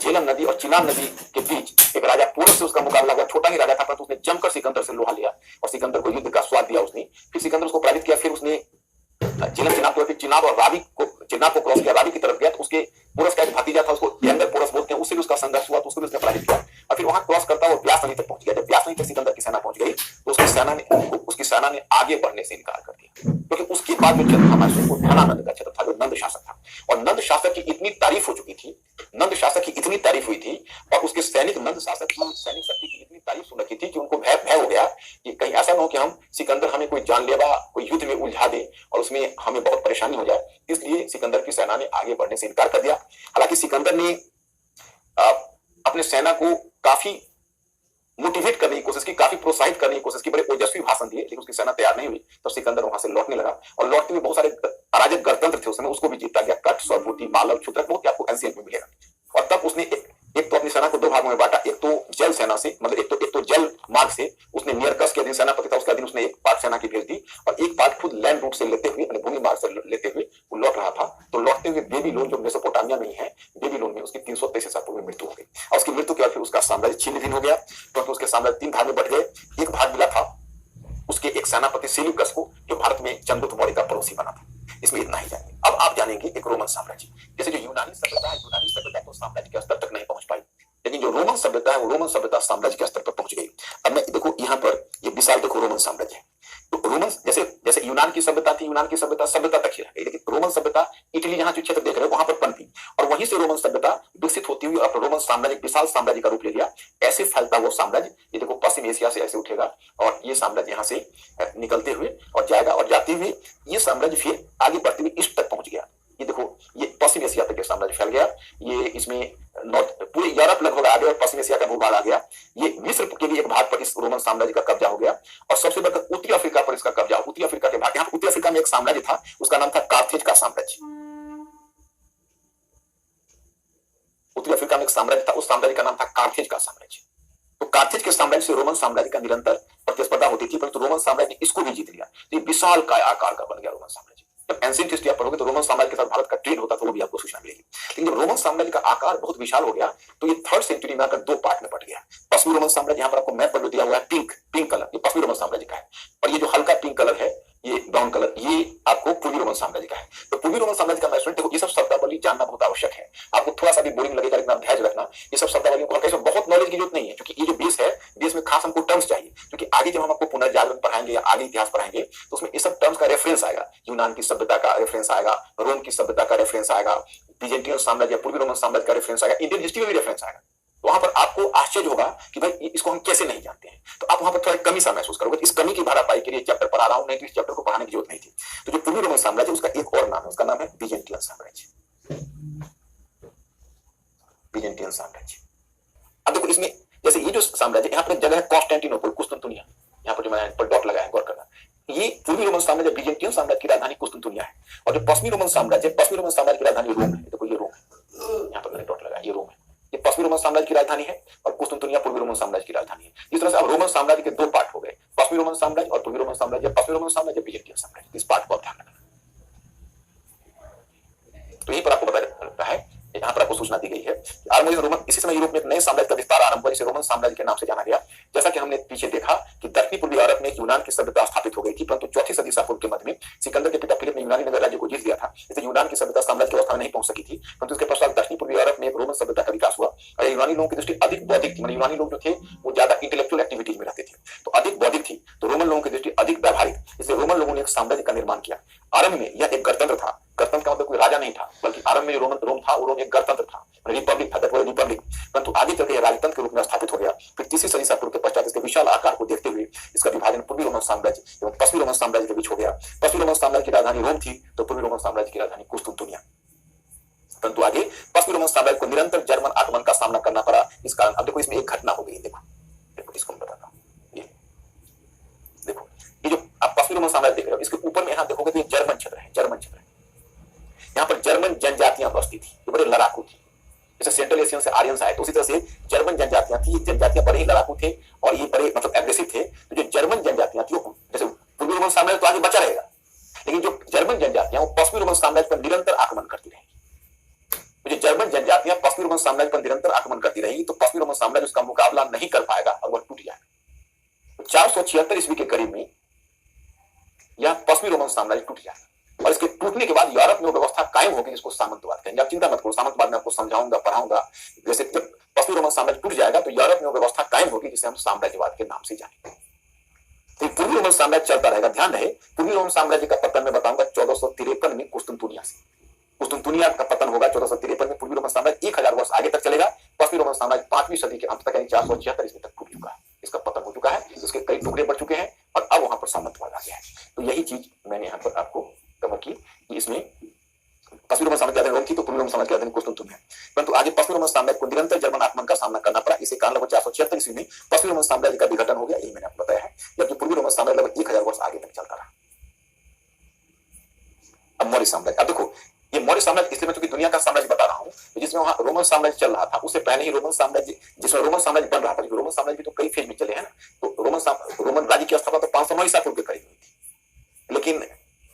झेलम नदी और चिनाब नदी के बीच एक राजा पूरब से उसका मुकाबला हुआ। छोटा ही राजा था परंतु उसने जमकर सिकंदर से लोहा लिया और सिकंदर को युद्ध का स्वाद दिया उसने। फिर सिकंदर उसको पराजित किया। फिर उसने चिनाब और रावी को, चिनाब को क्रॉस किया, रावी की तरफ गया। तो उसके पोरस का एक भतीजा था, उसको यंगर पोरस बोलते हैं, उससे भी उसका संघर्ष हुआ, तो उसको भी उसने पराजित किया। और फिर वहां क्रॉस करता वो व्यास नदी तक पहुंच गया। जब व्यास नदी तक सिकंदर की सेना पहुंच गई तो उसकी सेना ने आगे बढ़ने से इनकार कर दिया, क्योंकि उसके बाद जो क्षेत्र हमारे वो धनानंद का क्षेत्र था, जो नंद शासक था। और नंद शासक की इतनी तारीफ हो चुकी थी, नंद शासक की इतनी तारीफ हुई थी और उसके सैनिक, नंद शासक की सैनिक शक्ति की इतनी तारीफ सुन रखी थी कि उनको भय हो गया कि कहीं ऐसा न हो कि हम सिकंदर हमें कोई जानलेवा कोई युद्ध में उलझा दे और उसमें हमें बहुत परेशानी हो जाए। इसलिए सिकंदर की सेना ने आगे बढ़ने से इनकार कर दिया। हालांकि सिकंदर ने अपने सेना को काफी मोटिवेट करने की कोशिश की, काफी प्रोत्साहित करने की कोशिश की, बड़े ओजस्वी भाषण दिए, लेकिन उसकी सेना तैयार नहीं हुई। तो सिकंदर वहां से लौटने लगा और लौटते हुए बहुत सारे अराजक गणतंत्र थे उस समय, उसको भी जीता गया। कट, सरबूती, मालव, क्षुद्रक, बहुत आपको एंशिएंट में मिलेगा। और तब उसने एक तो अपनी सेना को दो भागों में बांटा, एक तो जल सेना से, मतलब एक तो जल मार्ग से उसने नियरकस के अधीन सेनापति था, उसके अधीन उसने एक पार्ट सेना की भेज दी, और एक पार्ट खुद लैंड रूट से लेते हुए, भूमि मार्ग से लेते हुए वो लौट रहा था। तो लौटते हुए बेबीलोन जो मेसोपोटामिया में ही है, बेबीलोन में उसकी 323 ईसा पूर्व में मृत्यु हो गई, और उसकी मृत्यु के बाद फिर उसका साम्राज्य छिन्न भिन्न हो गया, क्योंकि उसके साम्राज्य 3 भाग में बट गए। एक भाग मिला था उसके एक सेनापति सेल्यूकस को, जो भारत में चंद्रगुप्त मौर्य का पड़ोसी बना था। इसमें इतना ही जानेंगे। अब आप जानेंगे एक रोमन साम्राज्य। जैसे जो यूनानी सभ्यता है, यूनानी सभ्यता तो साम्राज्य के स्तर तक नहीं पहुंच पाई, लेकिन जो रोमन सभ्यता है वो रोमन सभ्यता साम्राज्य के स्तर पर पहुंच गई। अब मैं देखो यहाँ पर ये विशाल देखो रोमन साम्राज्य है। तो रोमन जैसे जैसे यूनान की सभ्यता थी, यूनान की सभ्यता सभ्यता तक ही रह गई, लेकिन रोमन सभ्यता इटली जहां जो क्षेत्र देख रहे हो वहां पर पनपी, और वहीं से रोमन सभ्यता विकसित होती हुई और रोमन साम्राज्य विशाल साम्राज्य का रूप ले लिया। ऐसे फैलता वो साम्राज्य, ये देखो पश्चिम एशिया से ऐसे उठेगा और ये साम्राज्य यहाँ से निकलते हुए और जाएगा, और जाते हुए ये साम्राज्य फिर आगे बढ़ते हुए ईस्ट तक पहुंच गया। ये देखो ये पश्चिम एशिया तक के साम्राज्य फैल गया। ये इसमें नॉर्थ पूरे यूरोप लगभग आ गया और पश्चिम एशिया का भूभाग आ गया। ये मिस्र के भी एक भाग पर इस रोमन साम्राज्य का कब्जा हो गया, और सबसे बढ़कर उत्तरी अफ्रीका पर इसका कब्जा। उत्तरी अफ्रीका के भाग, यहाँ उत्तरी अफ्रीका में एक साम्राज्य था, उसका नाम था कार्थेज का साम्राज्य। उत्तरी अफ्रीका में एक साम्राज्य था, उस साम्राज्य का नाम था कार्थेज का साम्राज्य। तो कार्थेज के साम्राज्य से रोमन साम्राज्य का निरंतर प्रतिस्पर्धा होती थी, परंतु रोमन साम्राज्य ने इसको भी जीत लिया। तो ये विशाल काय आकार का बन गया रोमन साम्राज्य। जब एंशिएंट हिस्ट्री आप पढ़ोगे तो रोमन साम्राज्य के साथ भारत का ट्रेड होता था, वो भी आपको सूचना मिलेगी। लेकिन जब रोमन साम्राज्य का आकार बहुत विशाल हो गया तो ये 3rd सेंचुरी में आकर 2 पार्ट में बट गया। पश्चिमी रोमन साम्राज्य, यहाँ पर आपको मैप पर दिया हुआ है पिंक कलर, ये पश्चिमी रोमन साम्राज्य का है, और ये जो हल्का पिंक कलर है, ये ब्राउन कलर, ये आपको पूर्वी रोमन साम्राज्य का है। तो पूर्वी रोमन साम्राज्य का मैप देखो, ये सब शब्दावली जानना बहुत आवश्यक है। आपको थोड़ा सा भी बोरिंग लगेगा, लेकिन आप ध्यान रखना, ये सब शब्दावलियों को कैसे बहुत नॉलेज की जरूरत नहीं है, क्योंकि ये जो बेस है, बेस में खास हमको टर्म्स चाहिए, क्योंकि आगे जब हम आपको पुनर्जागरण पढ़ाएंगे या आगे इतिहास पढ़ाएंगे तो उसमें ये सब टर्म्स का रेफरेंस आएगा। यूनान की सभ्यता का रेफरेंस आएगा, रोम की सभ्यता का रेफरेंस आएगा, बीजेंटियन साम्राज्य, पूर्वी रोमन साम्राज्य का रेफरेंस आएगा, इंडियन हिस्ट्री में भी रेफरेंस आएगा। वहां पर आपको आश्चर्य होगा कि भाई इसको हम कैसे नहीं जानते हैं, तो आप वहां पर थोड़ा कमी सा महसूस करोगे। इस कमी की भरपाई के लिए चैप्टर पढ़ा रहा हूं, नहीं तो इस चैप्टर को पढ़ाने की जरूरत नहीं थी। तो जो पूर्वी रोमन साम्राज्य, उसका एक और नाम है, उसका नाम है बीजेंटियन साम्राज्य। बीजेंटियन साम्राज्य। अब देखो इसमें जैसे ये जो साम्राज्य, यहाँ पर जगह है कॉन्स्टेंटिनोपल, कुस्तुनतुनिया, यहाँ पर जो मैंने पर डॉट लगाया, गौर करना। ये पूर्वी रोमन साम्राज्य, बीजेंटियन साम्राज्य की राजधानी कुस्तुनतुनिया है, और जो पश्चिमी रोमन साम्राज्य की राजधानी रोम है। देखो ये रोम है, यहाँ पर मैंने डॉट लगाया, ये रोम है। ये पश्चिमी रोमन साम्राज्य की राजधानी है, और कुस्तुनतुनिया पूर्वी रोमन साम्राज्य की राजधानी है। इस तरह से अब रोमन साम्राज्य के 2 पार्ट हो गए, पश्चिमी रोमन साम्राज्य और पूर्वी रोमन साम्राज्य, पश्चिमी रोमन साम्राज्य, बीजेंटियन साम्राज्य। इस पार्ट को ध्यान रखना। तो यहीं पर आपको पता है, यहाँ पर आपको सूचना दी गई है कि आरंभिक रोमन, इसी समय यूरोप में एक नए साम्राज्य का विस्तार आरंभ हुआ, इसे रोमन साम्राज्य के नाम से जाना गया। जैसा कि हमने पीछे देखा कि दक्षिणी पूर्वी यूरोप में यूनान की सभ्यता स्थापित हो गई थी, परंतु 4वीं सदी ईसा पूर्व के मध्य में सिकंदर के पिता फिलिप ने यूनानी नगर राज्य को जीत लिया था। इससे यूनान की सभ्यता साम्राज्य की अवस्था में नहीं पहुंच सकी थी, परंतु उसके पश्चात दक्षिणी पूर्वी यूरोप में एक रोमन सभ्यता का विकास हुआ, और यूनानी लोगों की दृष्टि अधिक बौद्धिक थी। यूनानी लोग जो थे वो ज्यादा इंटेलेक्चुअल एक्टिविटीज में रहते थे, तो अधिक बौद्धिक थी, तो रोमन लोगों की दृष्टि अधिक व्यावहारिक। इसलिए रोमन लोगों ने एक साम्राज्य का निर्माण किया। आरंभ में यह एक गणतंत्र था, गणतंत्र का मतलब कोई राजा नहीं था, बल्कि आरंभ में जो रोम था वो रोम एक गणतंत्र था, रिपब्लिक था, दैट वाज रिपब्लिक। परंतु आगे चलकर यह राजतंत्र के रूप में स्थापित हो गया। फिर 3वीं सदी ईसा पूर्व के पश्चात इसके विशाल आकार को देखते हुए इसका विभाजन पूर्वी रोमन साम्राज्य एवं पश्चिमी रोमन साम्राज्य के बीच हो गया। पश्चिमी रोमन साम्राज्य की राजधानी रोम थी, तो पूर्वी रोमन साम्राज्य की राजधानी कुस्तुनतुनिया। परंतु आगे पश्चिमी रोमन साम्राज्य को निरंतर जर्मन आक्रमण का सामना करना पड़ा। इस कारण अब देखो इसमें एक घटना हो गई। देखो इसको मैं बताता हूँ। ये देखो, ये जो आप पश्चिमी रोमन साम्राज्य देख रहे हो, इसके ऊपर में यहाँ देखोगे तो ये जर्मन क्षेत्र है, जर्मन क्षेत्र है। यहाँ पर जर्मन जनजातियां बसती थी, ये बड़े लड़ाकू थी। जैसे सेंट्रल एशियन से आर्यंस आए, तो उसी तरह से जर्मन जनजातियां थी। ये जनजातियां बड़े ही लड़ाकू थे और ये बड़े मतलब एग्रेसिव थे। तो जो जर्मन जनजातियां थी, जैसे पूर्वी रोमन साम्राज्य तो आगे बचा रहेगा, लेकिन जो जर्मन जनजातियां वो पश्चिमी रोमन साम्राज्य पर निरंतर आक्रमण करती रहेंगी। जो जर्मन जनजातियां पश्चिमी रोमन साम्राज्य पर निरंतर आक्रमण करती रहेंगी, तो पश्चिमी रोमन साम्राज्य उसका मुकाबला नहीं कर पाएगा और वह टूट जाएगा। 476 ईस्वी के करीब में यह पश्चिमी रोमन साम्राज्य टूट जाएगा, और इसके टूटने के बाद यूरोप में वो व्यवस्था कायम होगी जिसको सामंतवाद कहेंगे। आप चिंता मत करो, सामंतवाद में आपको समझाऊंगा, पढ़ाऊंगा। जैसे जब पश्चिमी रोमन साम्राज्य टूट जाएगा तो यूरोप में वो व्यवस्था कायम होगी जिसे हम साम्राज्यवाद के नाम से जानेंगे। तो पूर्वी रोमन साम्राज्य चलता रहेगा। ध्यान रहे, पूर्वी रोमन साम्राज्य का पतन मैं बताऊंगा 1453 में कुस्तुनतुनिया से। कुस्तुनतुनिया का पतन होगा 1453 में। पूर्वी रोमन साम्राज्य 1000 वर्ष आगे तक चलेगा। पश्चिमी रोमन साम्राज्य 5वीं सदी के अंत तक यानी 476 ईस्वी तक टूट चुका है, इसका पतन हो चुका है, इसके कई टुकड़े पड़ चुके हैं और अब वहां पर सामंतवाद आ गया है। तो यही चीज मैंने यहाँ पर आपको कवर की कि इसमें पश्चिमी रोमन साम्राज्य रोम थी, तो पूर्वी रोमन साम्राज्य की कुस्तुनतुनिया। परंतु आगे पश्चिमी रोमन साम्राज्य को निरंतर जर्मन आक्रमण का सामना करना पड़ा। इसी कारण लगभग 476 ईस्वी में पश्चिमी रोमन साम्राज्य का विघटन हो गया, यही मैंने आपको बताया है। जबकि पूर्वी रोमन साम्राज्य लगभग 1000 वर्ष आगे तक चलता रहा। अब मौर्य साम्राज्य, अब देखो ये मौर्य साम्राज्य इसलिए मैं चूंकि दुनिया का साम्राज्य बता रहा हूं, जिसमें वहां रोमन रोमन साम्राज्य चल रहा था उससे पहले ही रोमन साम्राज्य, जिसमें रोमन साम्राज्य बन रहा था, रोमन साम्राज्य भी तो कई फेज में चले हैं ना, तो रोमन राज्य की स्थापना तो 509 ईसा पूर्व के करीब हुई थी। लेकिन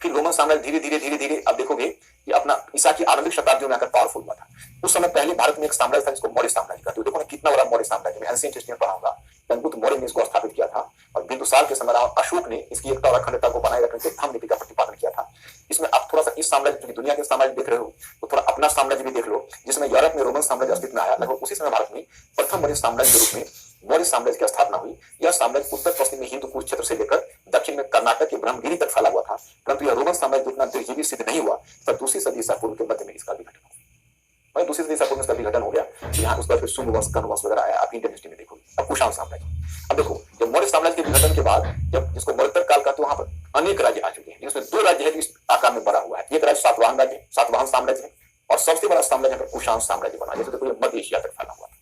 फिर रोमन साम्राज्य धीरे धीरे अब देखोगे कि अपना ईसा की आरंभिक शताब्दियों में आकर पावरफुल हुआ था। उस समय पहले भारत में एक साम्राज्य था जिसको मौर्य साम्राज्य कहते हैं। देखो ना कितना बड़ा मौर्य साम्राज्य, में एंशिएंट हिस्ट्री में पढ़ा होगा, चंद्रगुप्त मौर्य ने इसको स्थापित किया था और बिंदुसार के समय अशोक ने इसकी एकता और अखंडता को बनाए रखने के थंब नीति का प्रतिपादन किया था। इसमें आप थोड़ा सा इस साम्राज्य की दुनिया के साम्राज्य देख रहे हो तो थोड़ा अपना साम्राज्य भी देख लो, जिसमें यूरोप में रोमन साम्राज्य अस्तित्व में आया। लगभग उसी समय भारत में प्रथम बड़े साम्राज्य के रूप में मौर्य साम्राज्य की स्थापना हुई। यह साम्राज्य उत्तर पश्चिम में हिंदू कुश क्षेत्र से लेकर दक्षिण में कर्नाटक के ब्रह्मगिरी तक फैला हुआ था, परंतु यह रोमन साम्राज्य जितना दीर्घजीवी सिद्ध नहीं हुआ, तब दूसरी सदी ईसा पूर्व के मध्य में इसका विघटन हो गया। दूसरी सदी ईसा पूर्व में इसका विघटन हो गया। यहाँ उसके बाद फिर शुंग वंश, गण वंश वगैरह आया। आप इंडियन हिस्ट्री में देखो। अब कुषाण साम्राज्य, अब देखो जब मौर्य साम्राज्य के विघटन के बाद, जब जिसको मौर्योत्तर काल का, तो वहां पर अनेक राज्य आ चुके हैं, जिसमें दो राज्य है इस आकार में बड़ा हुआ है। एक राज्य सातवाहन राज्य, सातवाहन साम्राज्य है, और सबसे बड़ा साम्राज्य कुषाण साम्राज्य बना, जैसे देखो ये मध्य एशिया तक फैला हुआ था।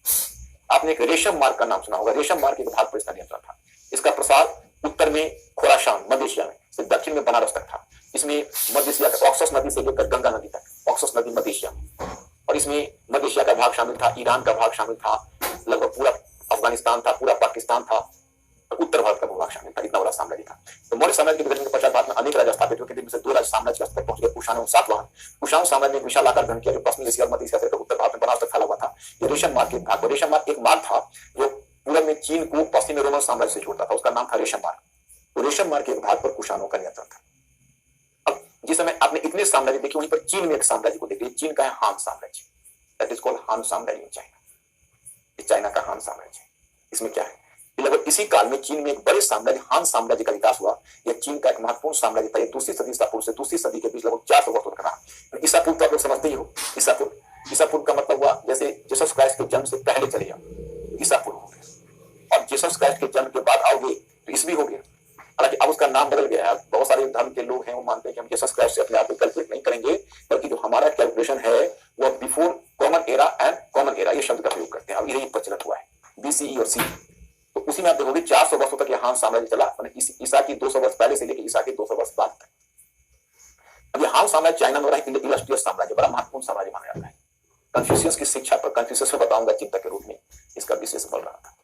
आपने एक रेशम मार्ग का नाम सुना होगा। रेशम मार्ग एक भारत पर इसका नियंत्रण था। इसका प्रसार उत्तर में खोरासान मध्य एशिया में से दक्षिण में बनारस तक था। इसमें मध्य एशिया का ऑक्सस नदी से लेकर गंगा नदी तक, ऑक्सस नदी मध्य एशिया में, और इसमें मध्य एशिया का भाग शामिल था, ईरान का भाग शामिल था, लगभग पूरा अफगानिस्तान था, पूरा पाकिस्तान था, उत्तर भारत का भूभाग शामिल था। इतना बड़ा साम्राज्य था। तो मौर्य साम्राज्य के विघटन के पश्चात भारत में अनेक राज्य स्थापित हुए, जिनमें से दो राज्य साम्राज्य के स्तर पर पहुंच गए, कुषाण और सातवाहन। कुषाण साम्राज्य ने विशाल आकार ग्रहण किया, जो पश्चिमी एशिया और मध्य एशिया से उत्तर भारत में बनारस तक फैला हुआ था। ये रेशम मार्ग के भाग, रेशम मार्ग एक मार्ग था जो पूर्व में चीन को पश्चिमी रोमन साम्राज्य से जोड़ता था, उसका नाम था रेशम मार्ग। तो रेशम मार्ग के एक भाग पर कुषाणों का नियंत्रण था। अब जिस समय आपने इतने साम्राज्य देखे, वहीं पर चीन में एक साम्राज्य को देखिए। चीन का है हान साम्राज्य, दैट इज कॉल्ड हान साम्राज्य इन चाइना। चाइना का हान साम्राज्य। इसमें क्या है, लगभग इसी काल में चीन में एक बड़े साम्राज्य हान साम्राज्य का विकास हुआ। यह चीन का एक महत्वपूर्ण साम्राज्य था। दूसरी सदी ईसा पूर्व से दूसरी सदी के बीच लगभग 400 वर्षों तक रहा। ईसा पूर्व तो आप लोग समझते ही हो। ईसा पूर्व का मतलब हुआ जैसे जीसस क्राइस्ट के जन्म से पहले चले जाओ, ईसा पूर्व हो गया। और जीसस क्राइस्ट के जन्म के बाद आओगे तो ईसवी हो गया। हालांकि अब उसका नाम बदल गया है। बहुत सारे धर्म के लोग हैं, वो मानते हैं कि हम जीसस क्राइस्ट से अपने आप को कैलकुलेट नहीं करेंगे, बल्कि जो हमारा कैलकुलेशन है वो before common era and common era, ये शब्द का प्रयोग करते हैं। अब यही प्रचलित हुआ है, बीसीई और सी। तो उसी में आप देखोगे 400 वर्षों तक हान साम्राज्य चला, ईसा की 200 वर्ष पहले से लेकर ईसा के 200 वर्ष बाद तक। अब ये हान साम्राज्य चाइना में इलस्ट्रियस साम्राज्य, बड़ा महत्वपूर्ण साम्राज्य माना जाता है। कन्फ्यूशियस की शिक्षा पर, कन्फ्यूशियस को बताऊंगा चिंतक के रूप में, इसका विशेष बल रहा था।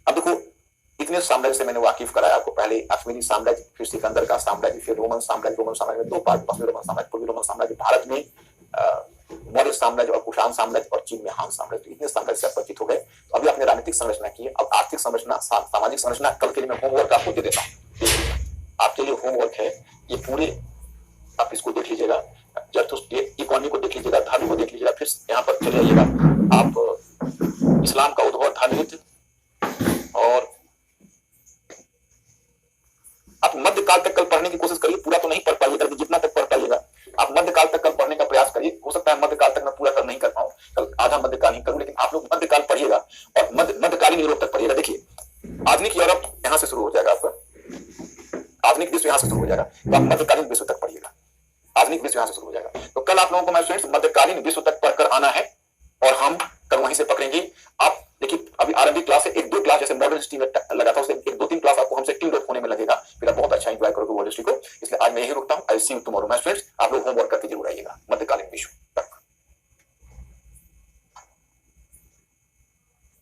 अब देखो इतने साम्राज्य से मैंने वाकिफ कराया आपको। पहले अश्मीरी साम्राज्य, फिर सिकंदर का साम्राज्य, फिर रोमन साम्राज्य। रोमन साम्राज्य में दो पार्ट, पश्चिमी रोमन साम्राज्य, पूर्वी रोमन साम्राज्य। भारत में मौर्य साम्राज्य और कुषाण साम्राज्य, और चीन में हान साम्राज्य। इतने साम्राज्य से परिचित हो गए। तो अभी आपने राजनीतिक संरचना की है, अब आर्थिक संरचना, सामाजिक संरचना कल के लिए मैं होमवर्क आपको दे देता हूँ। आपके लिए होमवर्क है ये पूरे, आप इसको देख लीजिएगा, इकोनॉमी को देख लीजिएगा, धर्म को देख लीजिएगा, फिर यहाँ पर चले आइएगा आप इस्लाम का उद्भव, धर्मयुद्ध, और आप मध्यकाल तक कल पढ़ने की कोशिश करिए। पूरा तो नहीं पढ़ पाइएगा, जितना तक पढ़ पाइएगा आप मध्यकाल तक कल पढ़ने का प्रयास करिए। हो सकता है मध्यकाल तक मैं पूरा कर नहीं कर पाऊं, कल आधा मध्यकाल ही करूं, लेकिन आप लोग मध्यकाल पढ़िएगा और मध्यकालीन यूरोप तक पढ़िएगा। देखिए आधुनिक यूरोप यहां से शुरू हो जाएगा, आपका आधुनिक विश्व यहां से शुरू हो जाएगा, तो आप मध्यकालीन विश्व तक पढ़िएगा। आधुनिक विश्व यहां से शुरू हो जाएगा। तो कल आप लोगों को मैं स्टूडेंट्स मध्यकालीन विश्व तक पढ़कर आना है, और हम कल वहीं से पकड़ेंगे। आप देखिए अभी आरंभिक क्लास है, एक दो क्लास जैसे मॉडर्न हिस्ट्री में लगा था, उससे एक दो तीन क्लास आपको हमसे टीम होने में लगेगा, फिर आप बहुत अच्छा एंजॉय करोगे वर्ल्ड हिस्ट्री को। इसलिए आज मैं यही रुकता हूं। आई सी यू टुमारो माय फ्रेंड्स। आप लोग होमवर्क करके जरूर आइएगा।